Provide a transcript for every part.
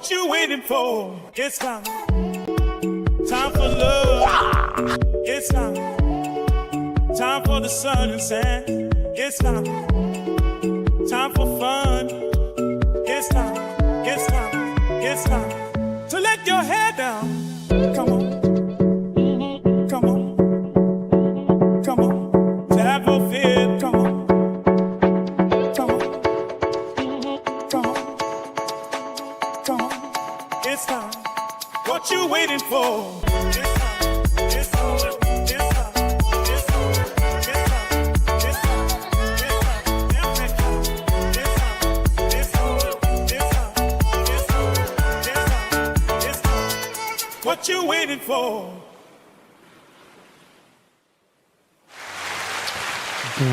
What you waiting for? It's time. Time for love. It's time. Time for the sun and sand. It's time. Time for fun. It's time. It's time. It's time to let your hair down. Come on. Come on. Come on. To have no fear. Come on. Come on. Come on. Come on. It's time. What you waiting for? It's time. It's time. It's time. It's time. It's time. It's time. It's time. It's time. What you waiting for?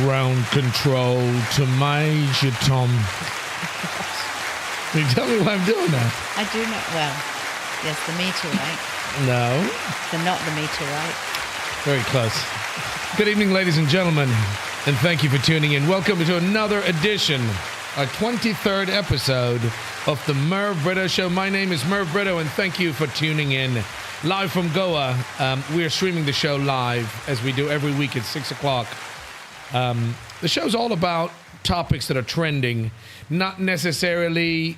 Ground control to Major Tom. Can you tell me why I'm doing that? I do not. Well, yes, the meteorite. No. Not the meteorite. Very close. Good evening, ladies and gentlemen, and thank you for tuning in. Welcome to another edition, our 23rd episode of the Merv Britto Show. My name is Merv Britto, and thank you for tuning in. Live from Goa. We are streaming the show live, as we do every week at 6 o'clock. The show's all about topics that are trending, not necessarily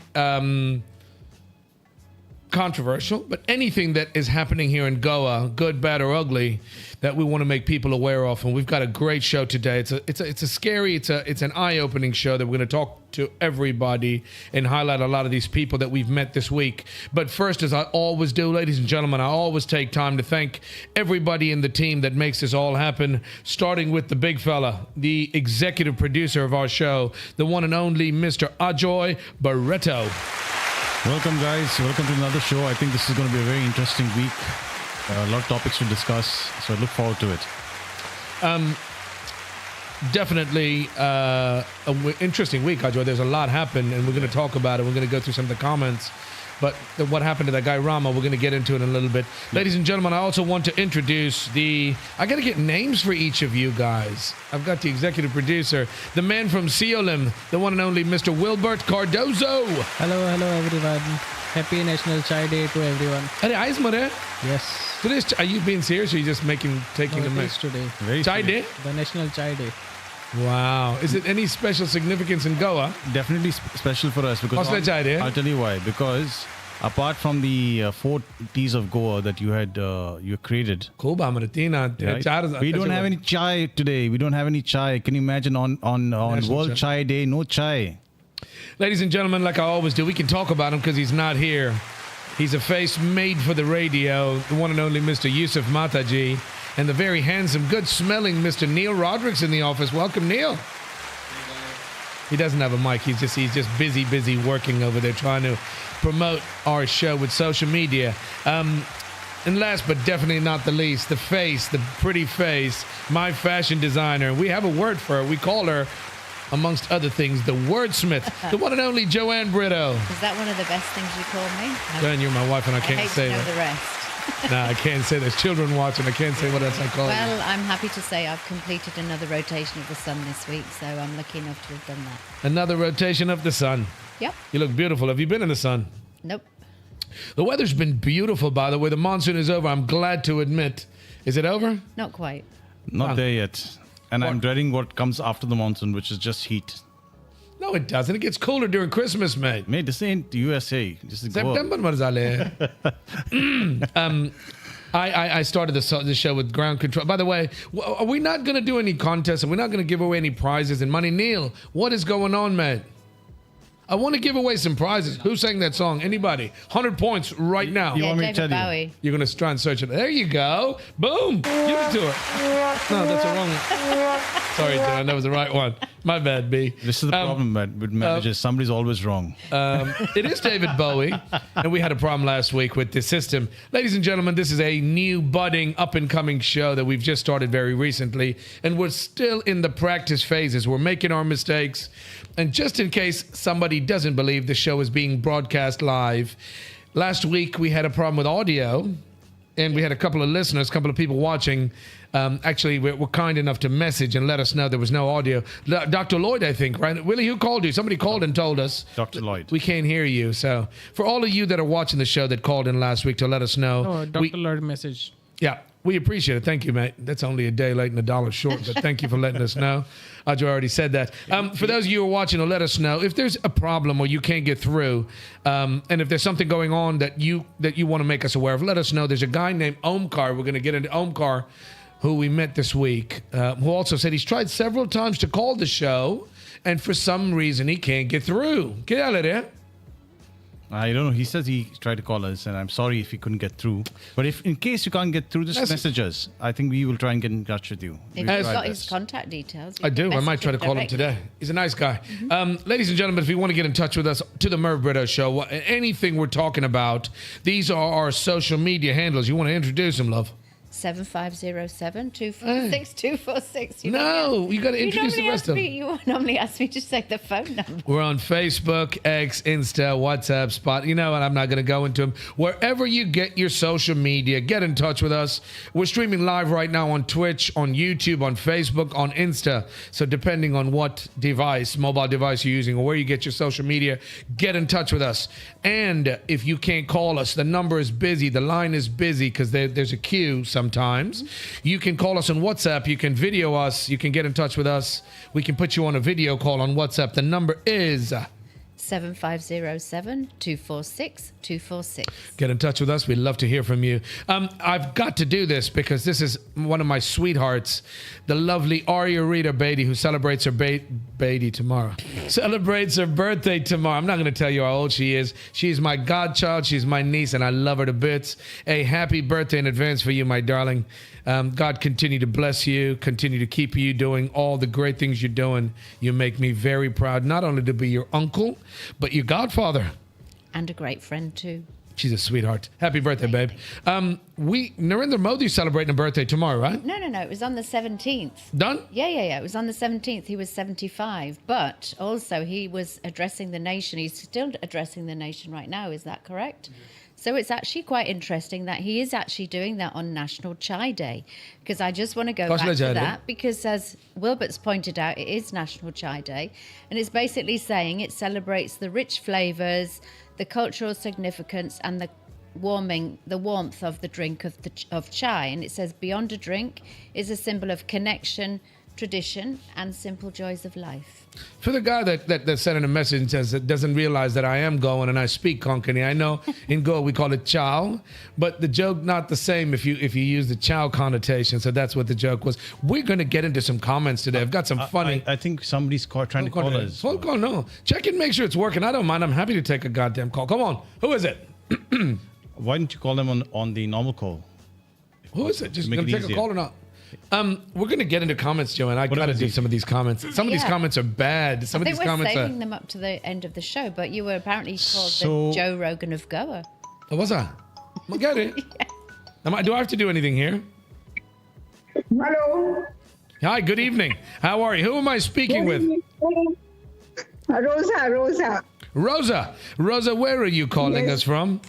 controversial, but anything that is happening here in Goa, good, bad, or ugly, that we want to make people aware of. And we've got a great show today. It's an eye-opening show that we're going to talk to everybody and highlight a lot of these people that we've met this week. But first, as I always do, ladies and gentlemen, I always take time to thank everybody in the team that makes this all happen, starting with the big fella, the executive producer of our show, the one and only Mr. Ajoy Britto. Welcome, guys. Welcome to another show. I think this is going to be a very interesting week. A lot of topics to discuss, so I look forward to it. Definitely an interesting week, Ajoy. There's a lot happened, and we're going to talk about it. We're going to go through some of the comments. But what happened to that guy Rama, we're going to get into it in a little bit. Ladies and gentlemen, I also want to introduce I got to get names for each of you guys. I've got the executive producer, the man from Seolim, the one and only Mr. Wilbert Cardoso. Hello everyone. Happy National Chai Day to everyone. Hey, eyes mare. Yes. Today's, are you being serious or are you just taking a mix? Today. Very Chai Day? The National Chai Day. Wow. Is it any special significance in Goa? Definitely special for us because I'll tell you why. Because apart from the 4 teas of Goa that you created, right? We don't have any chai today. We don't have any chai. Can you imagine on World Chai Day, no chai? Ladies and gentlemen, like I always do, we can talk about him because he's not here. He's a face made for the radio, the one and only Mr. Yusuf Mataji, and the very handsome, good-smelling Mr. Neil Rodriguez in the office. Welcome, Neil. He doesn't have a mic. He's just busy working over there trying to promote our show with social media. And last but definitely not the least, the face, the pretty face, my fashion designer. We have a word for her. We call her, amongst other things, the wordsmith, the one and only Joanne Britto. Is that one of the best things you call me? Joanne, you're my wife, and I can't say that. I hate to know the rest. No, I can't say. There's children watching. I can't say what else I call you. Well, I'm happy to say I've completed another rotation of the sun this week, so I'm lucky enough to have done that. Another rotation of the sun. Yep. You look beautiful. Have you been in the sun? Nope. The weather's been beautiful, by the way. The monsoon is over, I'm glad to admit. Is it over? Not quite. Not there yet. And I'm dreading what comes after the monsoon, which is just heat. No, it doesn't. It gets cooler during Christmas, mate. Mate, this ain't USA. This is September, Marzale. I started the show with ground control. By the way, are we not going to do any contests and we're not going to give away any prizes and money? Neil, what is going on, mate? I want to give away some prizes. Who sang that song? Anybody? 100 points right now. You want me to David tell Bowie. you? You're going to try and search it. There you go. Boom. Give it to her. No, that's the wrong one. Sorry, John. That was the right one. My bad, B. This is the problem with managers. Somebody's always wrong. It is David Bowie. And we had a problem last week with the system. Ladies and gentlemen, this is a new, budding, up-and-coming show that we've just started very recently. And we're still in the practice phases. We're making our mistakes. And just in case somebody doesn't believe the show is being broadcast live, last week we had a problem with audio. And we had a couple of listeners, a couple of people watching. Actually, were kind enough to message and let us know there was no audio. Dr. Lloyd, I think, right? Willie, who called you? Somebody called and told us. Dr. Lloyd. We can't hear you. So for all of you that are watching the show that called in last week to let us know. Oh, Dr. Lloyd message. Yeah, we appreciate it. Thank you, mate. That's only a day late and $1 short, but thank you for letting us know. Audrey already said that. For those of you who are watching, let us know if there's a problem or you can't get through, and if there's something going on that you want to make us aware of, let us know. There's a guy named Omkar. We're going to get into Omkar, who we met this week, who also said he's tried several times to call the show, and for some reason he can't get through. Get out of there. I don't know. He says he tried to call us, and I'm sorry if he couldn't get through. But if in case you can't get through, just message us. I think we will try and get in touch with you. If you've got his contact details. I do. I might try to call him today. He's a nice guy. Ladies and gentlemen, if you want to get in touch with us to the Merv Britto Show, anything we're talking about, these are our social media handles. You want to introduce them, love? 7507-246-246. No, you got to introduce the rest of them. You normally ask me to say the phone number. We're on Facebook, X, Insta, WhatsApp, Spot. You know what? I'm not going to go into them. Wherever you get your social media, get in touch with us. We're streaming live right now on Twitch, on YouTube, on Facebook, on Insta. So depending on what device, mobile device you're using or where you get your social media, get in touch with us. And if you can't call us, the number is busy. The line is busy because there's a queue sometimes. You can call us on WhatsApp. You can video us. You can get in touch with us. We can put you on a video call on WhatsApp. The number is 7507-246-246. Get in touch with us. We'd love to hear from you. I've got to do this because this is one of my sweethearts, the lovely Arya Rita Beatty, who celebrates her Beatty tomorrow. Celebrates her birthday tomorrow. I'm not going to tell you how old she is. She's my godchild. She's my niece, and I love her to bits. A happy birthday in advance for you, my darling. God continue to bless you, continue to keep you doing all the great things you're doing. You make me very proud, not only to be your uncle, but your godfather. And a great friend, too. She's a sweetheart. Happy birthday, babe. Narendra Modi's celebrating a birthday tomorrow, right? No. It was on the 17th. Done? Yeah. It was on the 17th. He was 75. But also he was addressing the nation. He's still addressing the nation right now. Is that correct? So it's actually quite interesting that he is actually doing that on National Chai Day, because I just want to go back to that because, as Wilbert's pointed out, it is National Chai Day, and it's basically saying it celebrates the rich flavors, the cultural significance, and the warmth of the drink of chai. And it says beyond a drink is a symbol of connection, tradition, and simple joys of life. For the guy that sent in a message and says that doesn't realize that I am Goan and I speak Konkani, I know in Goa we call it chow, but the joke not the same if you use the chow connotation. So that's what the joke was. We're going to get into some comments today. I've got some funny. I think somebody's trying to call us. Phone call, no. Check and make sure it's working. I don't mind. I'm happy to take a goddamn call. Come on. Who is it? Why don't you call them on the normal call? Who is it? Just going to take a call or not? We're going to get into comments, Joe, and I got to do some of these comments. Some of these comments are bad. Some of these comments we're saving them up to the end of the show, but you were apparently called the Joe Rogan of Goa. Oh, was I? Well, get it. Yeah. Do I have to do anything here? Hello. Hi, good evening. How are you? Who am I speaking with? Rosa. Rosa, where are you calling us from?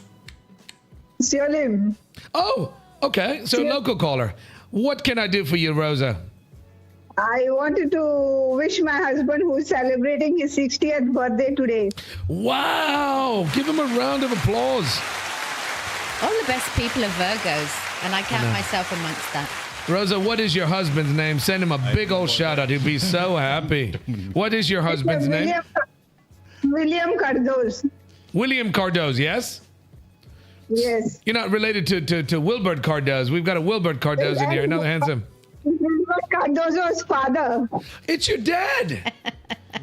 Siolim. Oh, okay. So local caller. What can I do for you, Rosa? I wanted to wish my husband, who's celebrating his 60th birthday today. Wow! Give him a round of applause. All the best people are Virgos, and I count myself amongst that. Rosa, what is your husband's name? Send him a big old shout out. He'll be so happy. What is your husband's name? William Cardoso. William Cardoso, yes? Yes. You're not related to Wilbert Cardoso. We've got a Wilbert Cardoso in here, another handsome. Cardoso's father. It's your dad.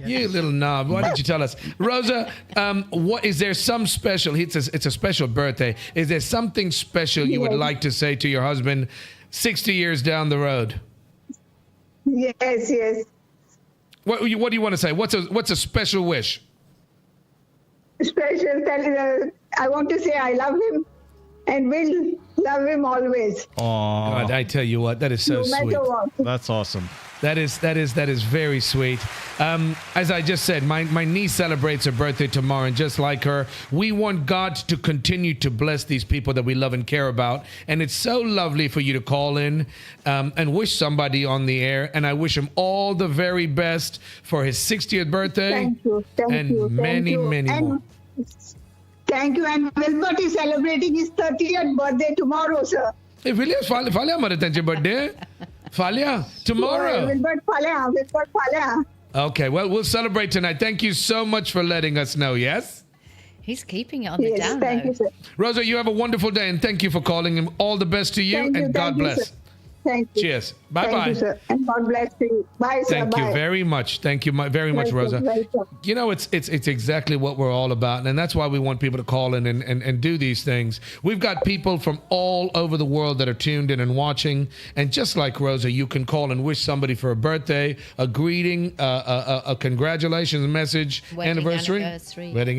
You little knob. Why didn't you tell us? Rosa, what is there some special, it's a special birthday. Is there something special you would like to say to your husband 60 years down the road? Yes. What do you want to say? What's a special wish? Special, I want to say I love him and we'll love him always. God, I tell you what, that is so No sweet. matter what. That's awesome. That is very sweet. As I just said, my niece celebrates her birthday tomorrow, and just like her, we want God to continue to bless these people that we love and care about. And it's so lovely for you to call in and wish somebody on the air. And I wish him all the very best for his 60th birthday. Thank you. And many more. Thank you. And Wilbert is celebrating his 30th birthday tomorrow, sir. Hey, William, Fally marathon birthday. Fally, tomorrow. Wilbert Fally. Okay, well, we'll celebrate tonight. Thank you so much for letting us know, yes? He's keeping it on the down Thank low. you, sir. Rosa, you have a wonderful day, and thank you for calling him. All the best to you, and God bless. Sir. Thank you. Cheers. Bye-bye. Thank you, sir. And God bless you. Bye, sir. Thank you very much. Thank you very much, Rosa. Welcome. You know, it's exactly what we're all about, and that's why we want people to call in and do these things. We've got people from all over the world that are tuned in and watching, and just like Rosa, you can call and wish somebody for a birthday, a greeting, a congratulations message, wedding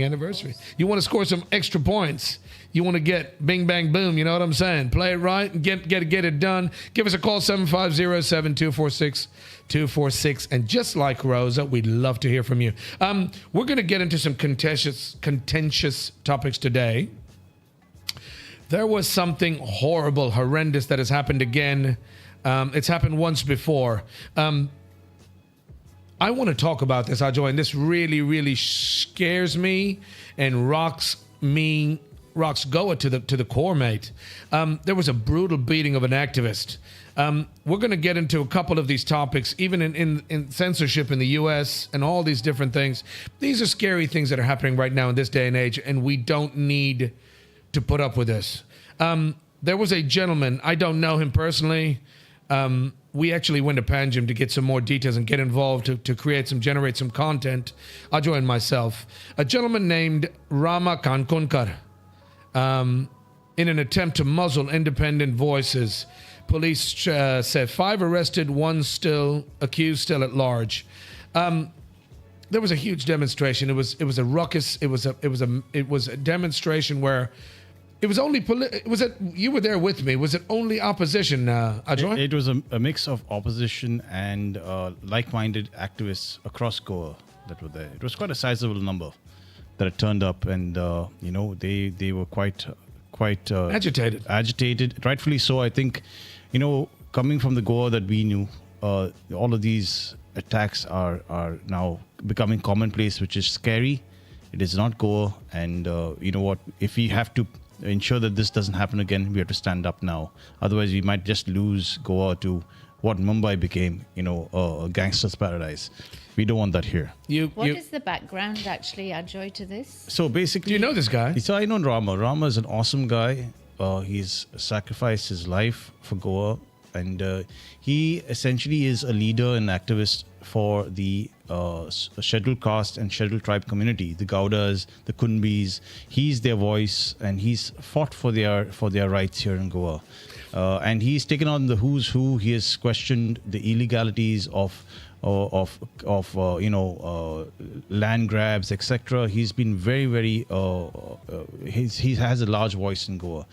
anniversary. You want to score some extra points. You want to get bing, bang, boom. You know what I'm saying? Play it right and get it done. Give us a call, 750-7246-246. And just like Rosa, we'd love to hear from you. We're going to get into some contentious topics today. There was something horrible, horrendous that has happened again. It's happened once before. I want to talk about this, Ajo, and this really, really scares me and rocks Goa to the core, mate. There was a brutal beating of an activist. We're going to get into a couple of these topics, even in censorship in the U.S. and all these different things. These are scary things that are happening right now in this day and age, and we don't need to put up with this. There was a gentleman, I don't know him personally. We actually went to Panjim to get some more details and get involved to generate some content. Ajo and myself. A gentleman named Rama Kankonkar. In an attempt to muzzle independent voices. Police said 5 arrested, 1 still accused, still at large. There was a huge demonstration. It was a ruckus. It was a demonstration where it was only you were there with me. Was it only opposition, Ajoy? It was a mix of opposition and like-minded activists across Goa that were there. It was quite a sizable number that had turned up, and they were quite agitated, rightfully so. I think, coming from the Goa that we knew, all of these attacks are now becoming commonplace, which is scary. It is not Goa, and you know what? If we have to ensure that this doesn't happen again, we have to stand up now. Otherwise, we might just lose Goa to what Mumbai became, a gangster's paradise. We don't want that here. What is the background, actually, Ajoy, to this? So basically... Do you know this guy? So I know Rama. Rama is an awesome guy. He's sacrificed his life for Goa. And he essentially is a leader and activist for the scheduled caste and scheduled tribe community, the Gaudas, the Kunbis. He's their voice, and he's fought for their rights here in Goa. And he's taken on the who's who. He has questioned the illegalities of land grabs, etc. He's been very, very. He has a large voice in Goa.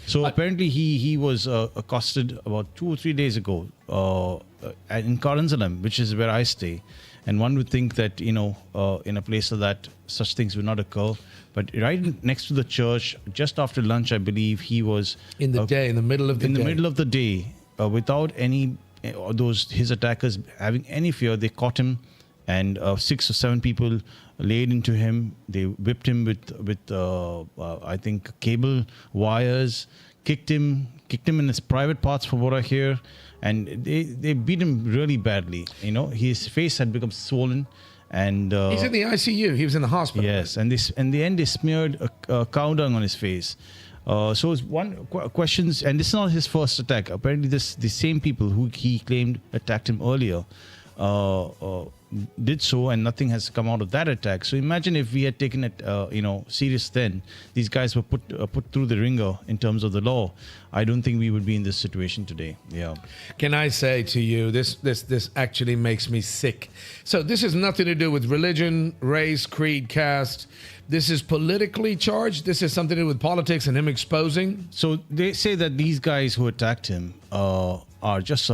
So apparently he was accosted about 2 or 3 days ago in Karansalam, which is where I stay. And one would think that in a place like that, such things would not occur. But right next to the church, just after lunch, I believe he was in the middle of the day, without any his attackers having any fear. They caught him, and 6 or 7 people laid into him. They whipped him with I think cable wires, kicked him in his private parts, from what I hear, and they beat him really badly. His face had become swollen. And he's in the ICU. He was in the hospital. Yes, and in the end, they smeared a cow dung on his face. So it's one questions, and this is not his first attack. Apparently, the same people who he claimed attacked him earlier did so, and nothing has come out of that attack. So imagine if we had taken it, serious then. These guys were put through the ringer in terms of the law. I don't think we would be in this situation today. Yeah. Can I say to you, this actually makes me sick. So this has nothing to do with religion, race, creed, caste. This is politically charged. This is something to do with politics and him exposing. So they say that these guys who attacked him are just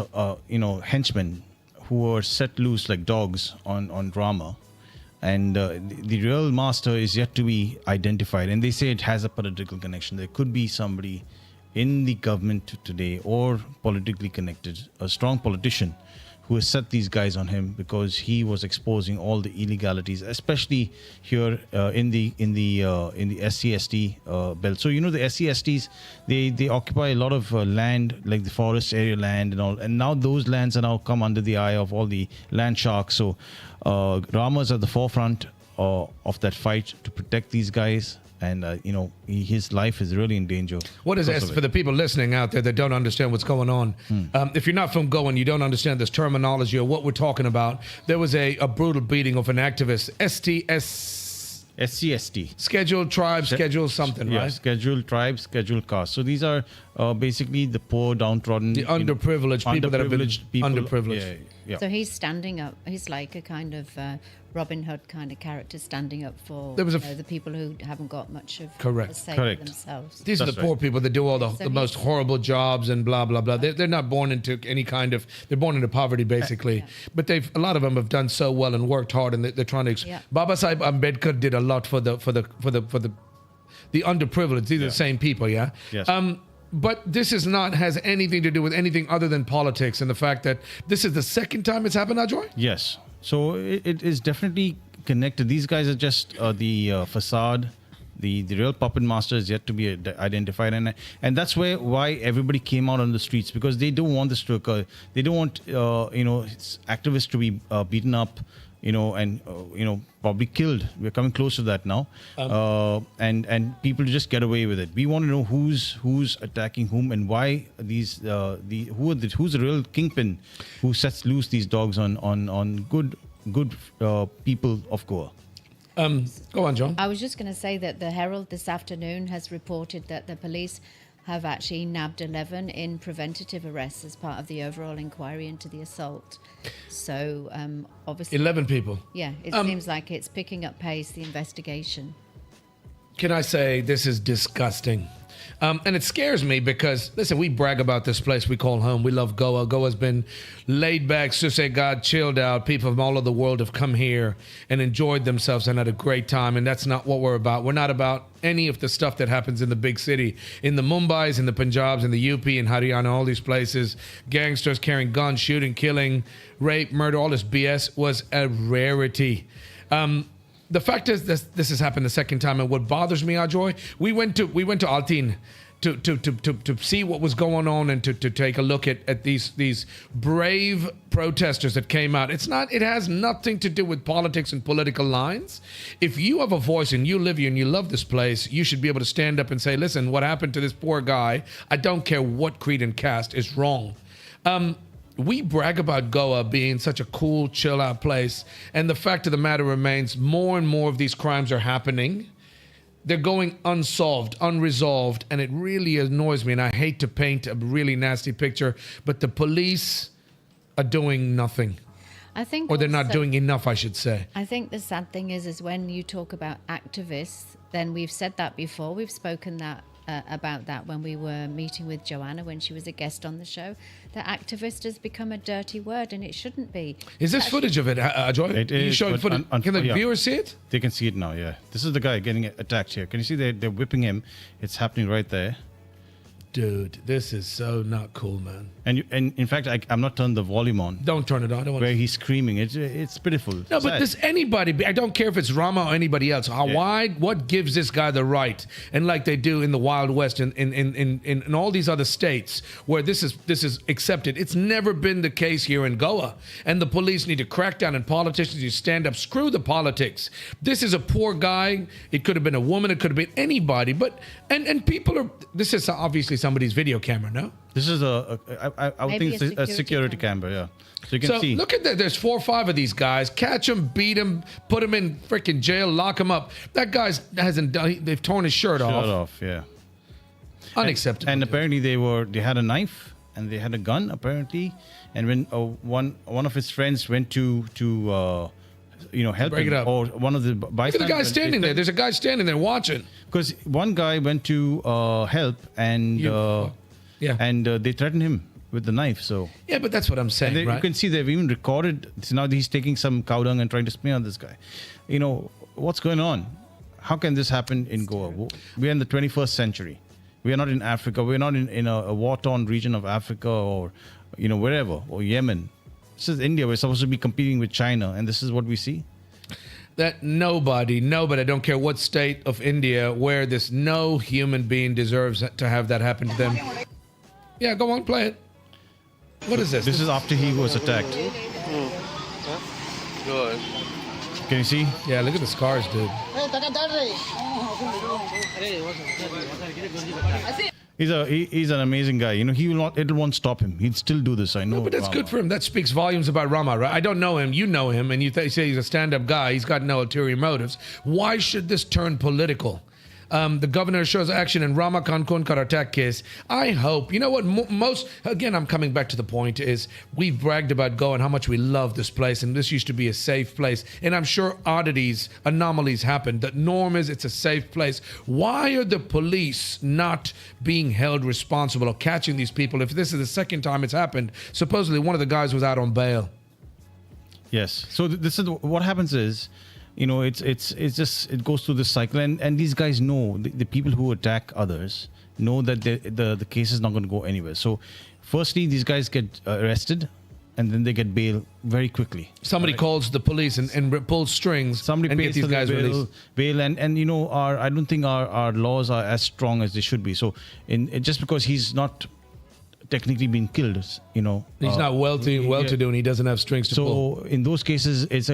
henchmen who were set loose like dogs on Rama. And the real master is yet to be identified. And they say it has a political connection. There could be somebody in the government today or politically connected, a strong politician who has set these guys on him because he was exposing all the illegalities, especially here in the SC/ST belt. So the SC/STs, they occupy a lot of land, like the forest area land and all, and now those lands are now come under the eye of all the land sharks. So Rama's at the forefront of that fight to protect these guys. And, his life is really in danger. What is S for the people listening out there that don't understand what's going on? If you're not from Goan, you don't understand this terminology or what we're talking about. There was a brutal beating of an activist, SC/ST. Scheduled tribe, scheduled something, right? Scheduled tribe, scheduled caste. So these are basically the poor, downtrodden. The underprivileged people that have been underprivileged. Yeah. So he's standing up. He's like a kind of Robin Hood kind of character standing up for the people who haven't got much of a say for themselves. These are the poor people that do all the most horrible jobs and blah, blah, blah. They're not born into any kind of, they're born into poverty basically. But a lot of them have done so well and worked hard, and they're trying to, Baba Sahib Ambedkar did a lot for the underprivileged. These are the same people, yeah? Yes. But this has anything to do with anything other than politics, and the fact that this is the second time it's happened, Ajoy? Yes. So it is definitely connected. These guys are just the facade. The real puppet master is yet to be identified, and that's why everybody came out on the streets, because they don't want this to occur. They don't want activists to be beaten up, and probably killed. We're coming close to that now, and people just get away with it. We want to know who's attacking whom and why. Who's the real kingpin who sets loose these dogs on good people of Goa. Go on, John. I was just going to say that the Herald this afternoon has reported that the police have actually nabbed 11 in preventative arrests as part of the overall inquiry into the assault. So obviously 11 people. Yeah, it seems like it's picking up pace, the investigation. Can I say this is disgusting? And it scares me because, listen, we brag about this place we call home. We love Goa. Goa's been laid back, God, chilled out. People from all over the world have come here and enjoyed themselves and had a great time. And that's not what we're about. We're not about any of the stuff that happens in the big city. In the Mumbais, in the Punjabs, in the UP, in Haryana, all these places, gangsters carrying guns, shooting, killing, rape, murder, all this BS was a rarity. The fact is, this has happened the second time, and what bothers me, Ajoy, we went to Altin to see what was going on and to take a look at these brave protesters that came out. It has nothing to do with politics and political lines. If you have a voice and you live here and you love this place, you should be able to stand up and say, listen, what happened to this poor guy, I don't care what creed and caste, is wrong. We brag about Goa being such a cool, chill-out place, and the fact of the matter remains, more and more of these crimes are happening. They're going unsolved, unresolved, and it really annoys me, and I hate to paint a really nasty picture, but the police are doing nothing. I think, or they're not doing enough, I should say. I think the sad thing is when you talk about activists, then we've said that before. We've spoken about that when we were meeting with Joanna when she was a guest on the show. That activist has become a dirty word, and it shouldn't be. Is this footage of it, Joy? It is. You showing footage? Can the viewers see it? They can see it now, yeah. This is the guy getting attacked here. Can you see they're whipping him? It's happening right there. Dude, this is so not cool, man. And in fact, I'm not turning the volume on. Don't turn it on. Where he's screaming. It's pitiful. No, but does anybody, I don't care if it's Rama or anybody else, what gives this guy the right? And like they do in the Wild West in all these other states where this is accepted. It's never been the case here in Goa. And the police need to crack down, and politicians need to stand up. Screw the politics. This is a poor guy. It could have been a woman. It could have been anybody. But and people are, this is obviously something somebody's video camera, no? This is I would think it's a security camera, yeah. So you can see. Look at that. There's 4 or 5 of these guys. Catch them, beat them, put them in freaking jail, lock them up. That guy's hasn't done. They've torn his shirt off. Shirt off, yeah. Unacceptable. And apparently they had a knife and they had a gun apparently. And when one of his friends went to help break him, it up. or one of the bystanders. Look at the guy standing there. There's a guy standing there watching. Because one guy went to help and they threatened him with the knife. So yeah, but that's what I'm saying, right? You can see they've even recorded. So now he's taking some cow dung and trying to smear on this guy. What's going on? How can this happen in Goa? We're in the 21st century. We are not in Africa. We're not in a war-torn region of Africa or wherever, or Yemen. This is India. We're supposed to be competing with China, and this is what we see. That nobody, I don't care what state of India, where this no human being deserves to have that happen to them. Yeah, go on, play it. What is this? This is after he was attacked. Good. Can you see? Yeah, look at the scars, dude. He's an amazing guy. It won't stop him. He'd still do this. I know. No, but that's Rama. good for him. That speaks volumes about Rama, right? I don't know him. You know him, and you say he's a stand-up guy. He's got no ulterior motives. Why should this turn political? The governor shows action in Rama Kankonkar attack case. I hope, you know what, again, I'm coming back to the point is we've bragged about Goa and how much we love this place, and this used to be a safe place. And I'm sure anomalies happen. The norm is it's a safe place. Why are the police not being held responsible or catching these people if this is the second time it's happened? Supposedly one of the guys was out on bail. Yes. So this is what happens is, it goes through this cycle, and these guys know the people who attack others know that the case is not going to go anywhere. So, firstly, these guys get arrested, and then they get bail very quickly. Somebody calls the police and pulls strings. Somebody and pays get these guys released. Bail, and I don't think our laws are as strong as they should be. So, just because he's not technically been killed, he's not well-to-do and he doesn't have strings to pull. So in those cases, it's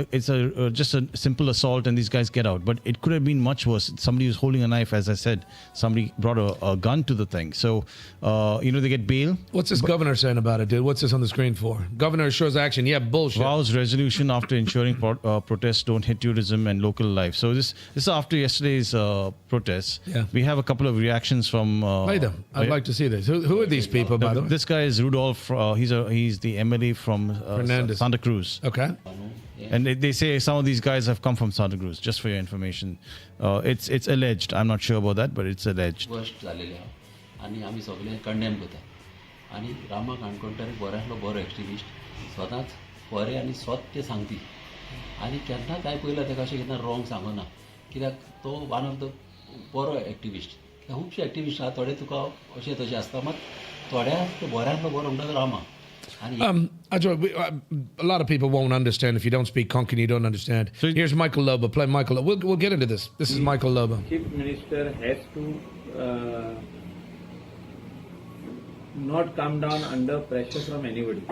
just a simple assault and these guys get out. But it could have been much worse. Somebody was holding a knife, as I said. Somebody brought a gun to the thing. So they get bail. What's this governor saying about it, dude? What's this on the screen for? Governor assures action. Yeah, bullshit. Vows resolution after ensuring protests don't hit tourism and local life. So this is after yesterday's protests. Yeah. We have a couple of reactions from. Play them. I'd like to see this. Who are these people, by the way? This guy is Rudolph. He's the MLA from Santa Cruz. Okay. And they say some of these guys have come from Santa Cruz. Just for your information, it's alleged. I'm not sure about that, but it's alleged. आणि आम्ही सगळे condemn करता आणि रामा काणकोणकर बऱ्यांतलो बरो activist स्वताच बरें आनी सत्य सांगपी आनी केन्ना काय पयला ताका अशें केन्ना रॉंग सांगना कित्याक तो वन ऑफ द बरो एक्टिविस्ट खुबशे एक्टिविस्ट आहा थोडे तुका अशें तशें आसता मात थोड्या बऱ्यांतलो बरो म्हणटा Rama. A lot of people won't understand if you don't speak Konkan. You don't understand. So here's Michael Loba. Play Michael Loba. We'll get into this. This is Michael Loba. Chief Minister has to not come down under pressure from anybody.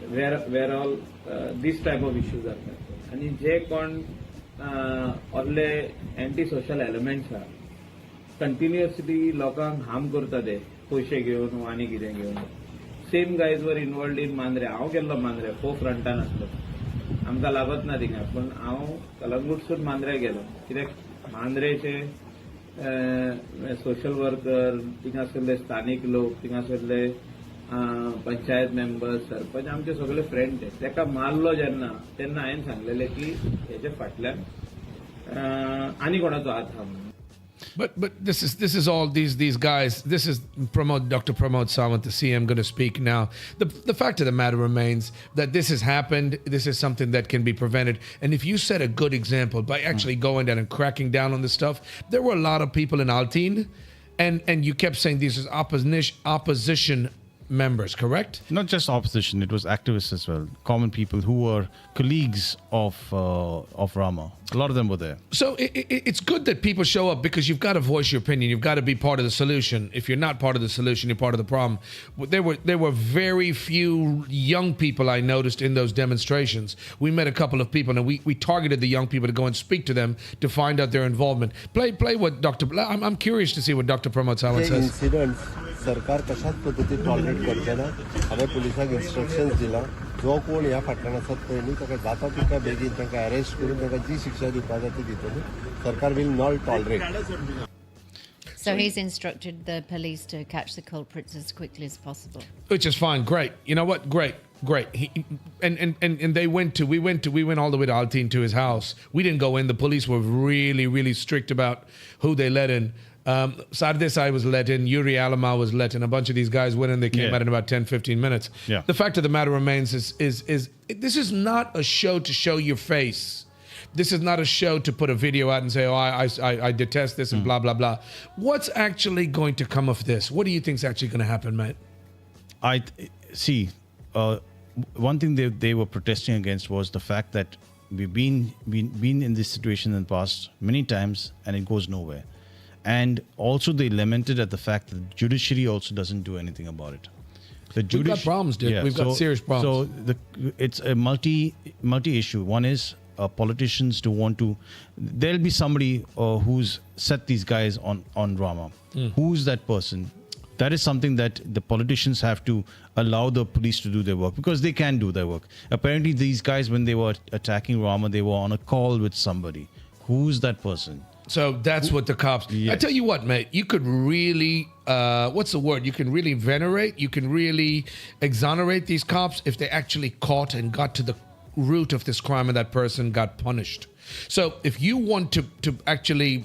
Where all this type of issues are there. And जे कोण असले anti-social elements are continuously लोकांक harm करता ते पैसे घेवन आनी कितें घेवन. Same guys were involved in Mandrem. हांव गेल्लो मांद्रे फो फ्रंटान आसलो. आमकां लागत ना थिंगा पण हांव कलंगूटसून मांद्रे गेलो कित्याक मांद्रेचे सोशल वर्कर थिंगासरले स्थानीक लोक थिंगासरले पंचायत मेंबर्स सरपंच आमचे सगळे फ्रेंड ते तेका मारलो जेन्ना तेन्ना हांवें सांगलेलें की हेजे फाटल्यान आनी कोणाचो हात आहा म्हणून. But this is all these guys. This is Dr. Pramod Sawant, the CM, going to speak now. The fact of the matter remains that this has happened. This is something that can be prevented. And if you set a good example by actually going down and cracking down on this stuff, there were a lot of people in Altin, and you kept saying these is opposition members, correct? Not just opposition, it was activists as well. Common people who were colleagues of Rama. A lot of them were there. So it's good that people show up because you've got to voice your opinion. You've got to be part of the solution. If you're not part of the solution, you're part of the problem. There were very few young people I noticed in those demonstrations. We met a couple of people and we targeted the young people to go and speak to them to find out their involvement. Play what Dr. I'm curious to see what Dr. Pramod Sawant says. Incidents, सरकार कशाच पद्धती tolerate करतना हांवें पुलिसांक instructions दिला जो कोण ह्या फाटल्यान आसात पळय न्ही ताका जाता तितल्या बेगीन तांकां अरेस्ट करून तांकां जी शिक्षा दिवपा जाय ती दितली सरकार will not tolerate. So he's instructed the police to catch the culprits as quickly as possible. Which is fine. Great. You know what? Great. And we went all the way to Altin to his house. We didn't go in. The police were really, really strict about who they let in. Sardesai was let in. Yuri Alama was let in. A bunch of these guys went in. They came out in about 10, 15 minutes. Yeah. The fact of the matter remains is this is not a show to show your face. This is not a show to put a video out and say, oh, I detest this and blah, blah, blah. What's actually going to come of this? What do you think is actually going to happen, mate? I see. One thing they were protesting against was the fact that we've been in this situation in the past many times and it goes nowhere. And also they lamented at the fact that the judiciary also doesn't do anything about it. We've got problems, dude. Yeah, we've got serious problems. So it's a multi-issue. One is politicians to want to... There'll be somebody who's set these guys on Rama. Who's that person? That is something that the politicians have to allow the police to do their work because they can do their work. Apparently, these guys, when they were attacking Rama, they were on a call with somebody. Who's that person? So that's what the cops... Yes. I tell you what, mate, you could really... what's the word? You can really venerate, you can really exonerate these cops if they actually caught and got to the root of this crime and that person got punished. So if you want to actually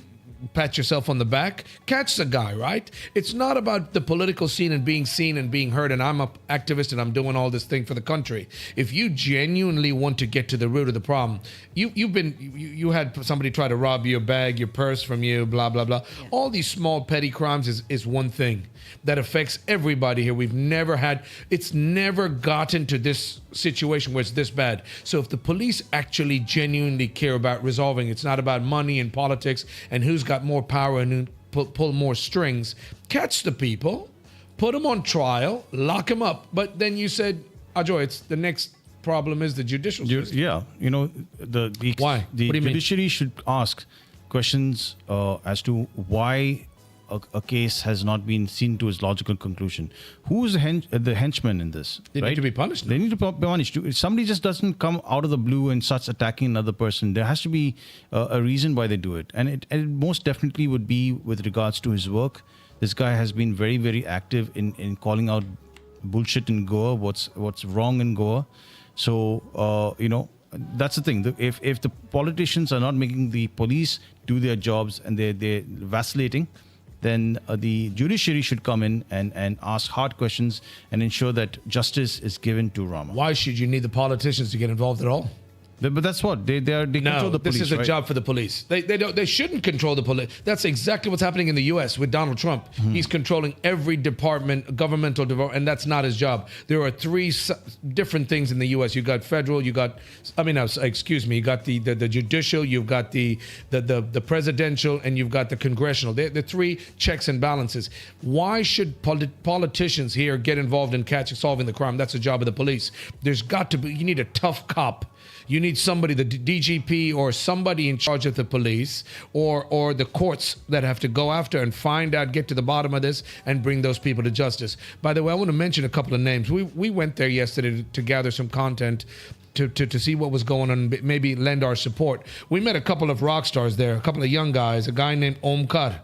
pat yourself on the back, catch the guy, right? It's not about the political scene and being seen and being heard and I'm an activist and I'm doing all this thing for the country. If you genuinely want to get to the root of the problem, you had somebody try to rob your bag, your purse from you, blah, blah, blah. Yeah. All these small petty crimes is one thing that affects everybody here. It's never gotten to this situation where it's this bad. So if the police actually genuinely care about resolving, it's not about money and politics and who's got more power and pull more strings, catch the people, put them on trial, lock them up. But then you said, Ajoy, it's the next problem is the judicial system. Yeah, why? The judiciary should ask questions as to why a case has not been seen to its logical conclusion. Who's the henchman in this? They need to be punished. They need to be punished. If somebody just doesn't come out of the blue and starts attacking another person, there has to be a reason why they do it. And it most definitely would be with regards to his work. This guy has been very, very active in calling out bullshit in Goa, what's wrong in Goa. So, that's the thing. If the politicians are not making the police do their jobs and they're vacillating, then the judiciary should come in and ask hard questions and ensure that justice is given to Rama. Why should you need the politicians to get involved at all? But that's what they control the police. This is a job for the police. They shouldn't control the police. That's exactly what's happening in the U.S. with Donald Trump. He's controlling every department, governmental department, and that's not his job. There are three different things in the U.S. You got federal. You got you got the judicial. You've got the presidential, and you've got the congressional. The three checks and balances. Why should politicians here get involved in solving the crime? That's the job of the police. There's got to be. You need a tough cop. You need somebody, the DGP or somebody in charge of the police or the courts that have to go after and find out, get to the bottom of this and bring those people to justice. By the way, I want to mention a couple of names. We went there yesterday to gather some content to see what was going on, maybe lend our support. We met a couple of rock stars there, a couple of young guys, a guy named Omkar.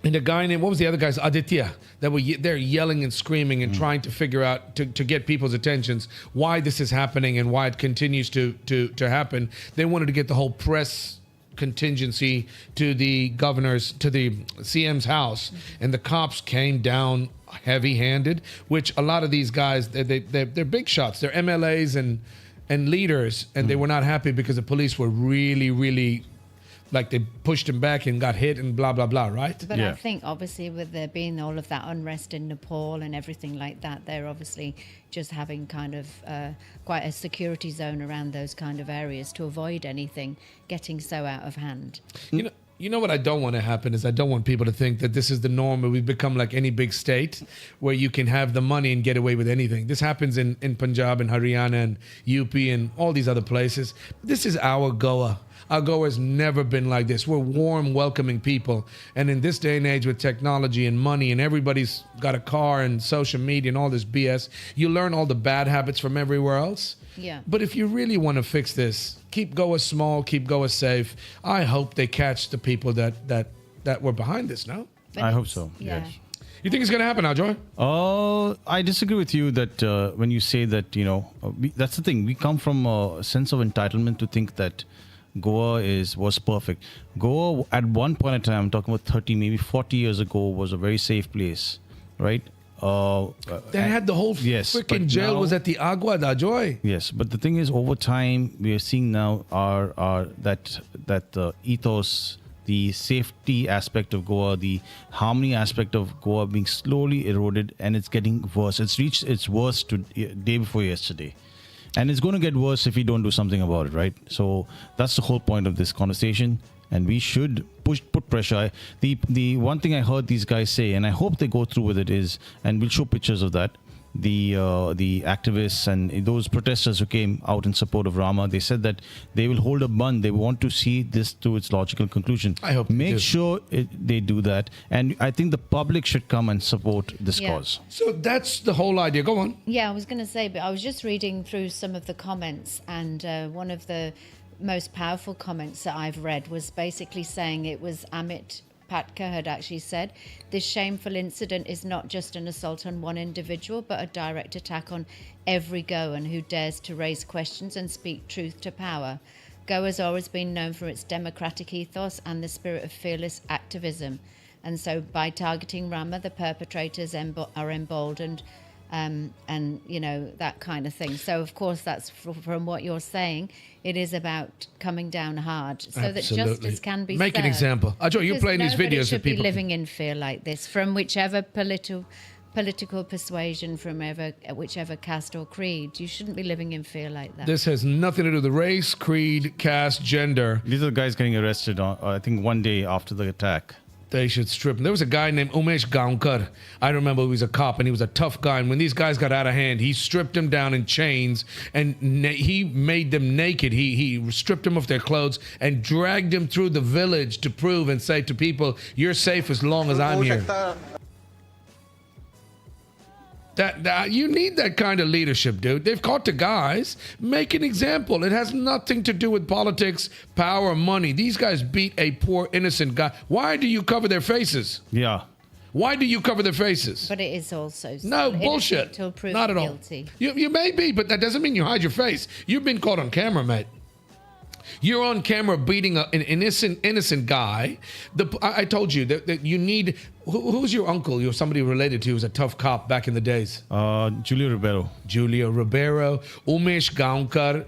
And a guy named, what was the other guy's? Aditya. They're yelling and screaming and trying to figure out, to get people's attentions, why this is happening and why it continues to happen. They wanted to get the whole press contingency to the governor's, to the CM's house. And the cops came down heavy-handed, which a lot of these guys, they're big shots. They're MLAs and leaders. And they were not happy because the police were really, really... like they pushed him back and got hit and blah, blah, blah, right? But I think obviously with there being all of that unrest in Nepal and everything like that, they're obviously just having kind of quite a security zone around those kind of areas to avoid anything getting so out of hand. You know what I don't want to happen is I don't want people to think that this is the norm where we've become like any big state where you can have the money and get away with anything. This happens in Punjab and Haryana and UP and all these other places. This is our Goa. Our Goa has never been like this. We're warm, welcoming people. And in this day and age with technology and money and everybody's got a car and social media and all this BS, you learn all the bad habits from everywhere else. Yeah. But if you really want to fix this, keep Goa small, keep Goa safe. I hope they catch the people that were behind this, no? I hope so, Yeah. yes. You think it's going to happen now, Joy? I disagree with you that when you say that, that's the thing. We come from a sense of entitlement to think that Goa was perfect. Goa, at one point in time, I'm talking about 30, maybe 40 years ago, was a very safe place, right? They had the whole freaking jail was at the Agua da Joy. Yes, but the thing is, over time, we are seeing now that ethos, the safety aspect of Goa, the harmony aspect of Goa being slowly eroded, and it's getting worse. It's reached its worst day before yesterday. And it's going to get worse if we don't do something about it, right? So that's the whole point of this conversation. And we should put pressure. The one thing I heard these guys say, and I hope they go through with it, is, and we'll show pictures of that, the activists and those protesters who came out in support of Rama, they said that they will hold a bandh. They want to see this to its logical conclusion. I hope Make sure they do that. And I think the public should come and support this cause. So that's the whole idea. Go on. Yeah, I was going to say, but I was just reading through some of the comments, and one of the most powerful comments that I've read was basically saying it was Amit Patka had actually said, this shameful incident is not just an assault on one individual, but a direct attack on every Goan who dares to raise questions and speak truth to power. Goa has always been known for its democratic ethos and the spirit of fearless activism. And so by targeting Rama, the perpetrators are emboldened, and, that kind of thing. So, of course, that's from what you're saying. It is about coming down hard so that justice can be Make an served. example. Ajay, you're playing these videos should of people. be living in fear like this from whichever political persuasion, from whichever caste or creed. You shouldn't be living in fear like that. This has nothing to do with race, creed, caste, gender. These are the guys getting arrested, I think, one day after the attack. They should strip him. There was a guy named Kankonkar. I remember he was a cop and he was a tough guy. And when these guys got out of hand, he stripped them down in chains and he made them naked. He stripped them of their clothes and dragged them through the village to prove and say to people, you're safe as long as I'm here. That you need that kind of leadership, dude. They've caught the guys. Make an example. It has nothing to do with politics, power, money. These guys beat a poor, innocent guy. Why do you cover their faces? Yeah. Why do you cover their faces? But it is also no bullshit. Not at all. You may be, but that doesn't mean you hide your face. You've been caught on camera, mate. You're on camera beating an innocent guy. I told you that you need. Who's your uncle? You're somebody related to who's a tough cop back in the days. Julio Ribeiro, Umesh Gaonkar,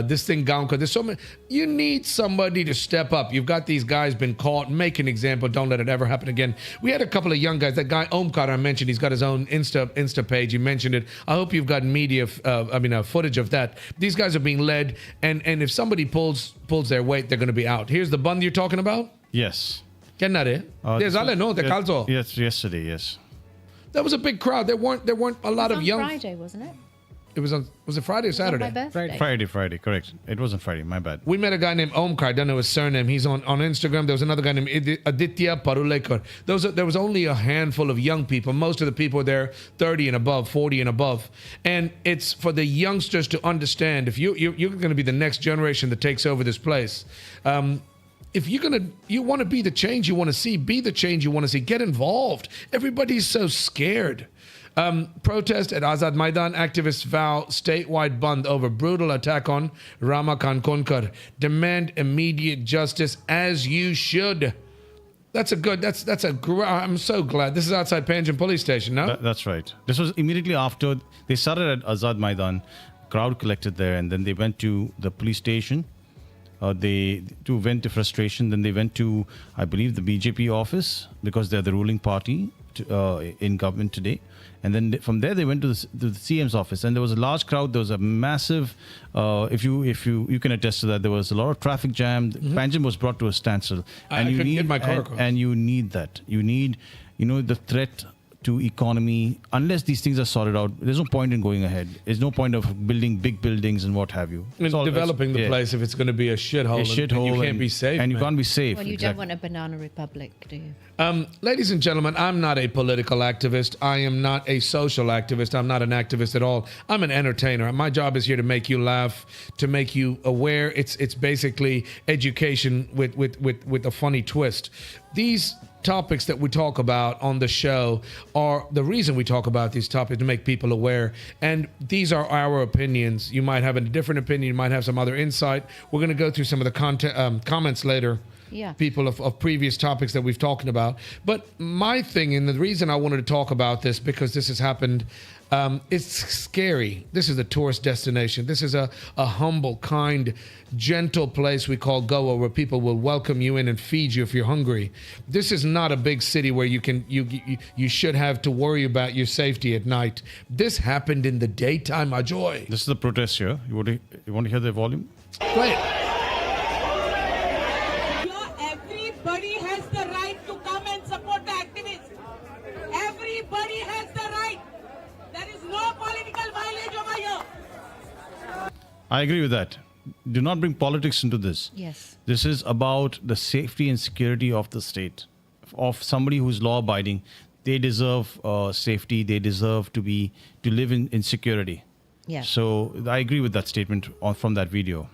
this thing Gaonkar. There's so many. You need somebody to step up. You've got these guys been caught. Make an example. Don't let it ever happen again. We had a couple of young guys. That guy Omkar I mentioned. He's got his own Insta page. You mentioned it. I hope you've got footage of that. These guys are being led, and if somebody pulls their weight, they're going to be out. Here's the bandh you're talking about. Yes. Yes, yesterday, yes. That was a big crowd. There weren't a lot of young. Friday, wasn't it? Was it Friday or Saturday? On my birthday. Friday, correct. It wasn't Friday, my bad. We met a guy named Omkar. I don't know his surname. He's on Instagram. There was another guy named Aditya Parulekar. There was only a handful of young people. Most of the people were there 30 and above, 40 and above. And it's for the youngsters to understand, if you're going to be the next generation that takes over this place, if you want to be the change you want to see, be the change you want to see, get involved. Everybody's so scared. Protest at Azad Maidan. Activists vow statewide bandh over brutal attack on Rama Kankonkar. Demand immediate justice, as you should. I'm so glad. This is outside Panjim police station, no? That's right. This was immediately after they started at Azad Maidan. Crowd collected there, and then they went to the police station. They went to frustration. Then they went to, I believe, the BJP office because they're the ruling party in government today. And then from there they went to the CM's office, and there was a large crowd. There was a massive, if you can attest to that, there was a lot of traffic jam. Panjim was brought to a standstill, and I couldn't get my car across. And you need that. You need, the threat to economy. Unless these things are sorted out, there's no point in going ahead. There's no point of building big buildings and what have you. Developing the place if it's going to be a shithole. And you can't be safe. And you can't be safe. Well, you don't want a banana republic, do you? Ladies and gentlemen, I'm not a political activist. I am not a social activist. I'm not an activist at all. I'm an entertainer. My job is here to make you laugh, to make you aware. It's basically education with a funny twist. These topics that we talk about on the show are the reason we talk about these topics, to make people aware. And these are our opinions. You might have a different opinion. You might have some other insight. We're going to go through some of the comments later. Yeah. People of previous topics that we've talked about. But my thing, and the reason I wanted to talk about this, because this has happened, it's scary. This is a tourist destination. This is a humble, kind, gentle place we call Goa, where people will welcome you in and feed you if you're hungry. This is not a big city where you should have to worry about your safety at night. This happened in the daytime, Ajoy. This is the protest here. You want to hear the volume? Play it. Everybody has the right to come and support the activists. Everybody has the right. There is no political violence over here. I agree with that. Do not bring politics into this. Yes. This is about the safety and security of the state, of somebody who's law-abiding. They deserve safety. They deserve to live in security. Yeah. So I agree with that statement from that video.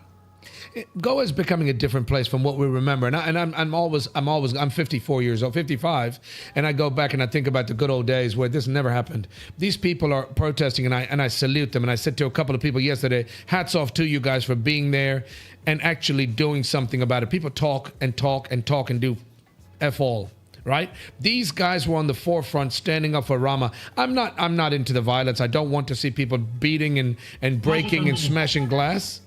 Goa is becoming a different place from what we remember, and I'm 54 years old, 55, and I go back and I think about the good old days where this never happened. These people are protesting, and I salute them. And I said to a couple of people yesterday, hats off to you guys for being there and actually doing something about it. People talk and talk and talk and do F all. Right? These guys were on the forefront standing up for Rama. I'm not into the violence. I don't want to see people beating and breaking and smashing glass.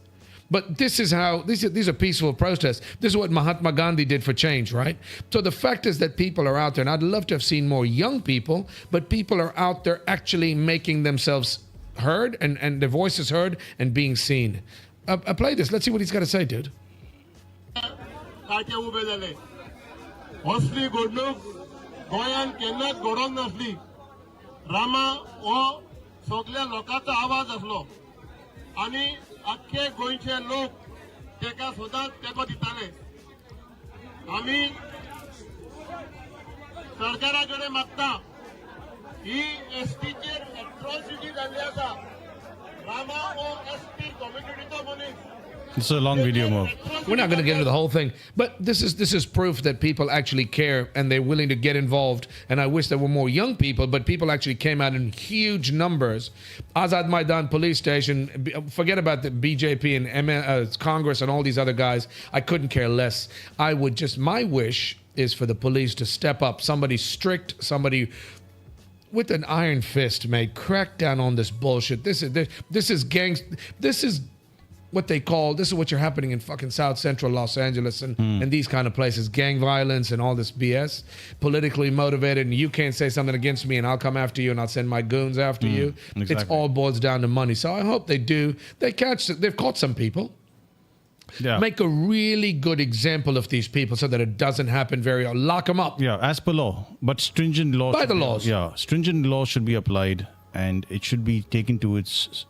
But this is how, these are peaceful protests. This is what Mahatma Gandhi did for change, right? So the fact is that people are out there, and I'd love to have seen more young people, but people are out there actually making themselves heard and their voices heard and being seen. I play this. Let's see what he's got to say, dude. असली घडणूक गोंयान केन्नाच घडोवंक नासली. रामा हो सगळ्या लोकांचो आवाज आसलो आनी आख्खे गोंयचे लोक तेका सदांच तेंको दिताले. आमी सरकारा कडेन मागता ही एसटीचेर एट्रॉसिटी जाल्ली आसा. रामा हो एसटी कम्युनिटीचो मनीस. It's a long video, Merv. We're not going to get into the whole thing, but this is proof that people actually care and they're willing to get involved. And I wish there were more young people, but people actually came out in huge numbers. Azad Maidan Police Station, forget about the BJP and Congress and all these other guys. I couldn't care less. My wish is for the police to step up. Somebody strict, somebody with an iron fist, mate, crack down on this bullshit. This is gangs. This is what you're happening in fucking South Central Los Angeles and these kind of places. Gang violence and all this BS. Politically motivated, and you can't say something against me and I'll come after you and I'll send my goons after you. Exactly. It's all boils down to money. So I hope they do. They've caught some people. Yeah. Make a really good example of these people so that it doesn't happen very often. Lock them up. Yeah, as per law. But stringent law. By the laws. Yeah, stringent law should be applied and it should be taken to its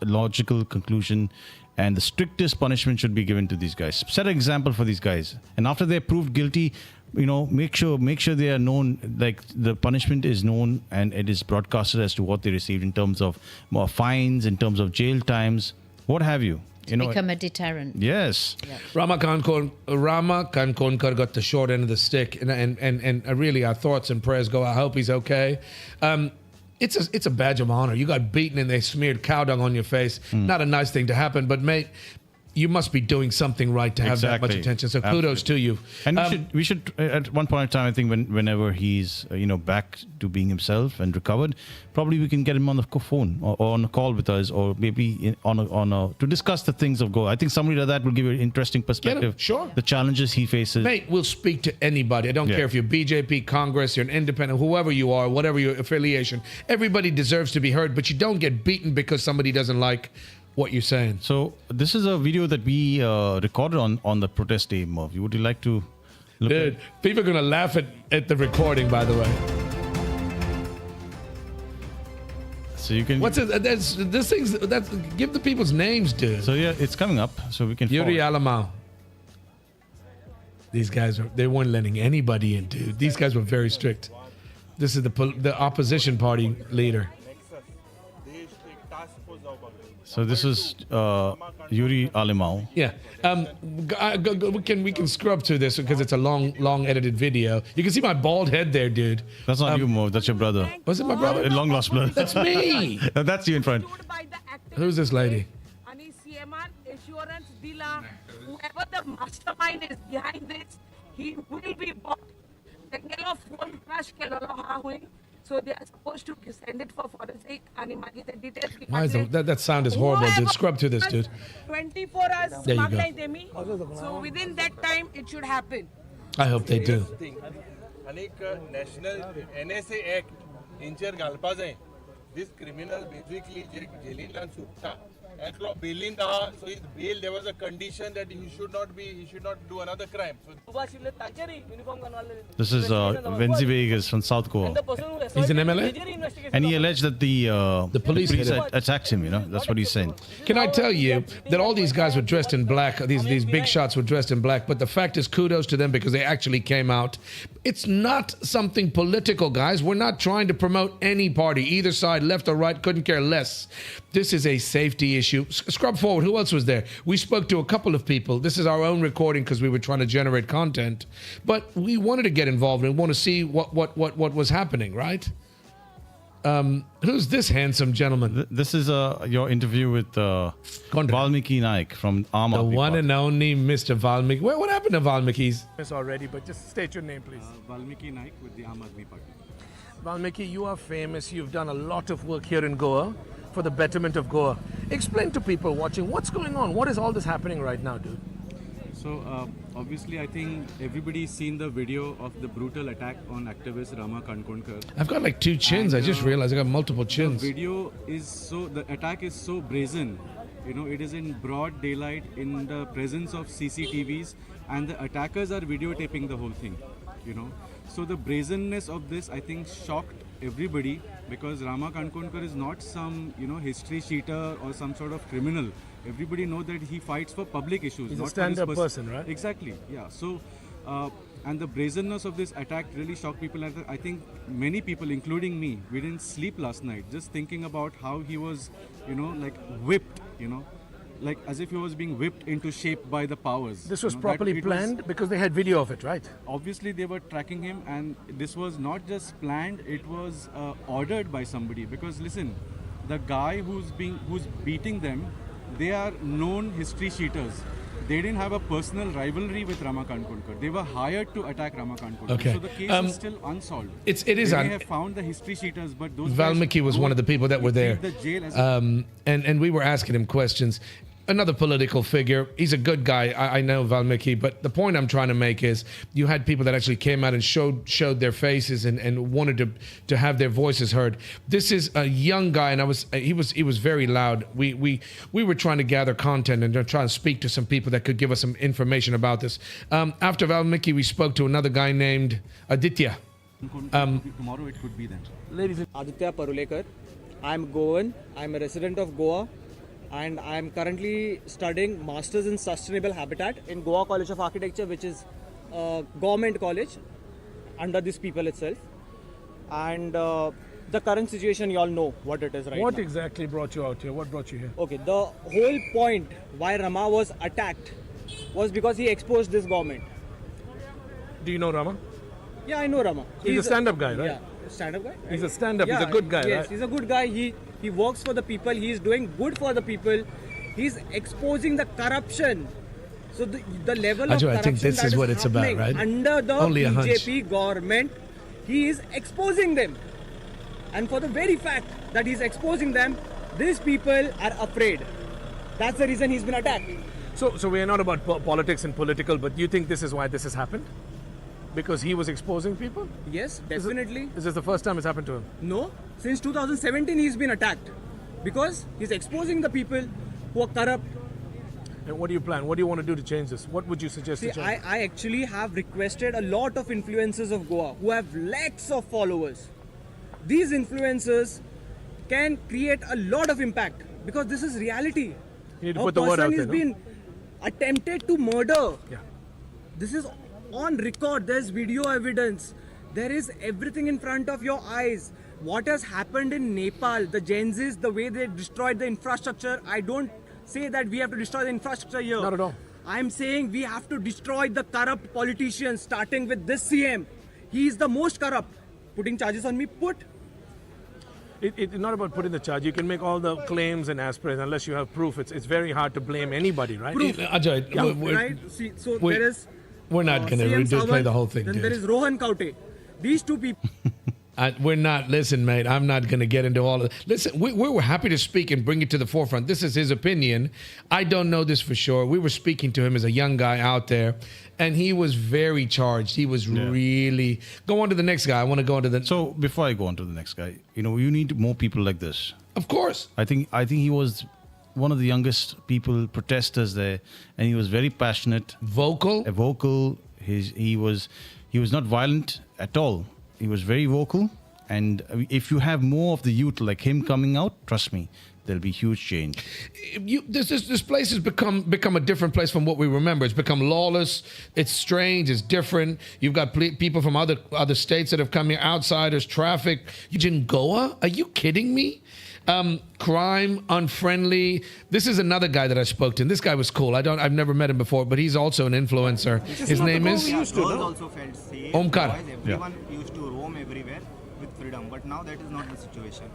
logical conclusion. And the strictest punishment should be given to these guys. Set an example for these guys. And after they're proved guilty, make sure they are known, like the punishment is known and it is broadcasted as to what they received in terms of more fines, in terms of jail times, what have you. Become a deterrent. Yes. Yeah. Rama Kankonkar got the short end of the stick. And really our thoughts and prayers go, I hope he's okay. It's a badge of honor. You got beaten and they smeared cow dung on your face. Not a nice thing to happen, but mate, you must be doing something right to have that much attention. So kudos to you. And we should at one point in time, I think whenever he's back to being himself and recovered, probably we can get him on the phone or on a call with us, or maybe to discuss the things of Goa. I think somebody like that will give you an interesting perspective. Sure. The challenges he faces. Mate, we'll speak to anybody. I don't care if you're BJP, Congress, you're an independent, whoever you are, whatever your affiliation. Everybody deserves to be heard, but you don't get beaten because somebody doesn't like what you're saying. So this is a video that we recorded on the protest day, Merv. Would you like to look at it? People are going to laugh at the recording, by the way. So you can... What's it? Give the people's names, dude. So yeah, it's coming up, so we can... Yuri Alamau. These guys, they weren't letting anybody in, dude. These guys were very strict. This is the opposition party leader. So this is Yuri Alimau. Yeah, we can scrub through this because it's a long edited video. You can see my bald head there, dude. That's not you, Mo. That's your brother. Was it my brother? Long lost brother. That's me. That's you in front. Who's this lady? Whoever the mastermind is behind this, he will be bought. So they are supposed to send it for forensic and details. Why is that sound is horrible, dude. Scrub through this, dude. 24 hours. There you go. So within that time, it should happen. I hope they do. National NSA Act incher galpa jay. This criminal basically jailin sutta. So his bail, there was a condition that he should not do another crime. This is Venzi Vegas from South Goa. He's an MLA? And he alleged that the police attacked him, That's what he's saying. Can I tell you that all these guys were dressed in black, these big shots were dressed in black, but the fact is kudos to them because they actually came out. It's not something political, guys. We're not trying to promote any party, either side, left or right, couldn't care less. This is a safety issue. Scrub forward. Who else was there? We spoke to a couple of people. This is our own recording because we were trying to generate content. But we wanted to get involved and want to see what was happening, right? Who's this handsome gentleman? This is your interview with Valmiki Naik from Rama. The one and only Mr. Valmiki. What happened to Valmiki's? Yes, already, but just state your name, please. Valmiki Naik with the Aam Aadmi Party. Valmiki, you are famous. You've done a lot of work here in Goa for the betterment of Goa. Explain to people watching what's going on. What is all this happening right now, dude? So obviously, I think everybody's seen the video of the brutal attack on activist Rama Kankonkar. I've got like two chins. I just realized I got multiple chins. The video is the attack is so brazen. It is in broad daylight in the presence of CCTVs, and the attackers are videotaping the whole thing. So the brazenness of this, I think, shocked everybody because Rama Kankonkar is not some, history cheater or some sort of criminal. Everybody knows that he fights for public issues. He's not a stand-up person, right? Exactly, yeah. So, and the brazenness of this attack really shocked people. And I think many people, including me, we didn't sleep last night just thinking about how he was, whipped, like as if he was being whipped into shape by the powers. This was properly planned because they had video of it, right? Obviously, they were tracking him, and this was not just planned; it was ordered by somebody. Because listen, the guy who's beating them, they are known history cheaters. They didn't have a personal rivalry with Rama Kankonkar. They were hired to attack Rama Kankonkar. Okay. So the case is still unsolved. It is. They may have found the history cheaters, but those Valmiki was one of the people that were there. The jail as and we were asking him questions. Another political figure. He's a good guy. I know Valmiki, but the point I'm trying to make is you had people that actually came out and showed their faces and wanted to have their voices heard. This is a young guy, and he was very loud. We were trying to gather content and trying to speak to some people that could give us some information about this. After Valmiki, we spoke to another guy named Aditya. Tomorrow it could be then. Ladies and Aditya Parulekar. I'm Goan. I'm a resident of Goa. And I'm currently studying Masters in Sustainable Habitat in Goa College of Architecture, which is a government college under this people itself. And the current situation, you all know what it is right now. What exactly brought you out here? What brought you here? Okay, the whole point why Rama was attacked was because he exposed this government. Do you know Rama? Yeah, I know Rama. He's a stand-up guy, right? Yeah, stand-up guy. He's a stand-up. Yeah, he's a good guy, yes, right? He's a good guy. He works for the people. He's doing good for the people. He's exposing the corruption. So the level Ajay, of corruption I think this that is what it's about, right? Under the Only a hunch. BJP government, he is exposing them. And for the very fact that he's exposing them, these people are afraid. That's the reason he's been attacked. So we are not about politics and political, but you think this is why this has happened? Because he was exposing people? Yes, definitely. Is this the first time it's happened to him? No, since 2017 he's been attacked. Because he's exposing the people who are corrupt. And what do you plan? What do you want to do to change this? What would you suggest to change? I actually have requested a lot of influencers of Goa who have lakhs of followers. These influencers can create a lot of impact because this is reality. You need to put the word out there. A person is being attempted to murder. Yeah. This is on record. There's video evidence. There is everything in front of your eyes. What has happened in Nepal, the Gen Zs, the way they destroyed the infrastructure, I don't say that we have to destroy the infrastructure here. Not at all. I'm saying we have to destroy the corrupt politicians, starting with this CM. He is the most corrupt. Putting charges on me, put. It's not about putting the charge. You can make all the claims and aspirations unless you have proof. It's very hard to blame anybody, right? Proof. Ajay, Yeah, right? See, so there is... We're not going to play the whole thing, Then dude. there is Rohan Kaute. These two people... We're not, listen, mate, I'm not going to get into all of it. Listen, we were happy to speak and bring it to the forefront. This is his opinion. I don't know this for sure. We were speaking to him as a young guy out there, and he was very charged. He was really... Go on to the next guy. I want to go on to the... So, before I go on to the next guy, you need more people like this. Of course. I think he was one of the youngest people, protesters there, and he was very passionate. Vocal? Vocal. He was not violent at all. He was very vocal, and if you have more of the youth like him coming out, trust me, there'll be huge change. This place has become a different place from what we remember. It's become lawless. It's strange. It's different. You've got people from other states that have come here, outsiders, traffic. You in Goa? Are you kidding me? Crime, unfriendly. This is another guy that I spoke to. And this guy was cool. I've never met him before, but he's also an influencer. His name is also felt safe. Omkar. Everyone used to roam everywhere with freedom, but now that is not the situation.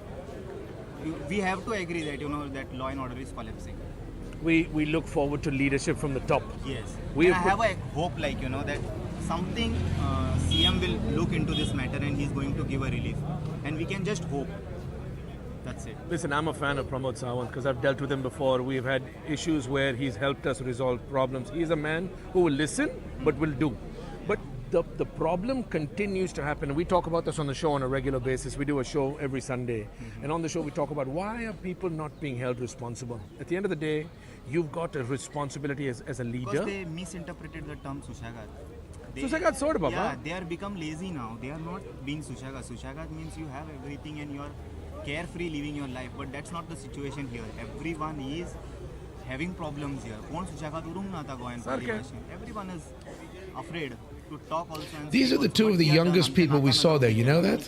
We have to agree that that law and order is collapsing. We look forward to leadership from the top. Yes. I have a hope that something CM will look into this matter and he's going to give a relief, and we can just hope. That's it. Listen, I'm a fan of Pramod Sawant because I've dealt with him before. We've had issues where he's helped us resolve problems. He's a man who will listen but will do. But the problem continues to happen. We talk about this on the show on a regular basis. We do a show every Sunday. And on the show we talk about why are people not being held responsible. At the end of the day, you've got a responsibility as a leader. Because they misinterpreted the term Sushagat. Sushagat sort of, yeah, they are become lazy now. They are not being Sushagat. Sushagat means you have everything and you are carefree living your life, but that's not the situation here. Everyone is having problems here. Everyone is afraid to talk also. These are the two of the youngest people we saw there. You know that?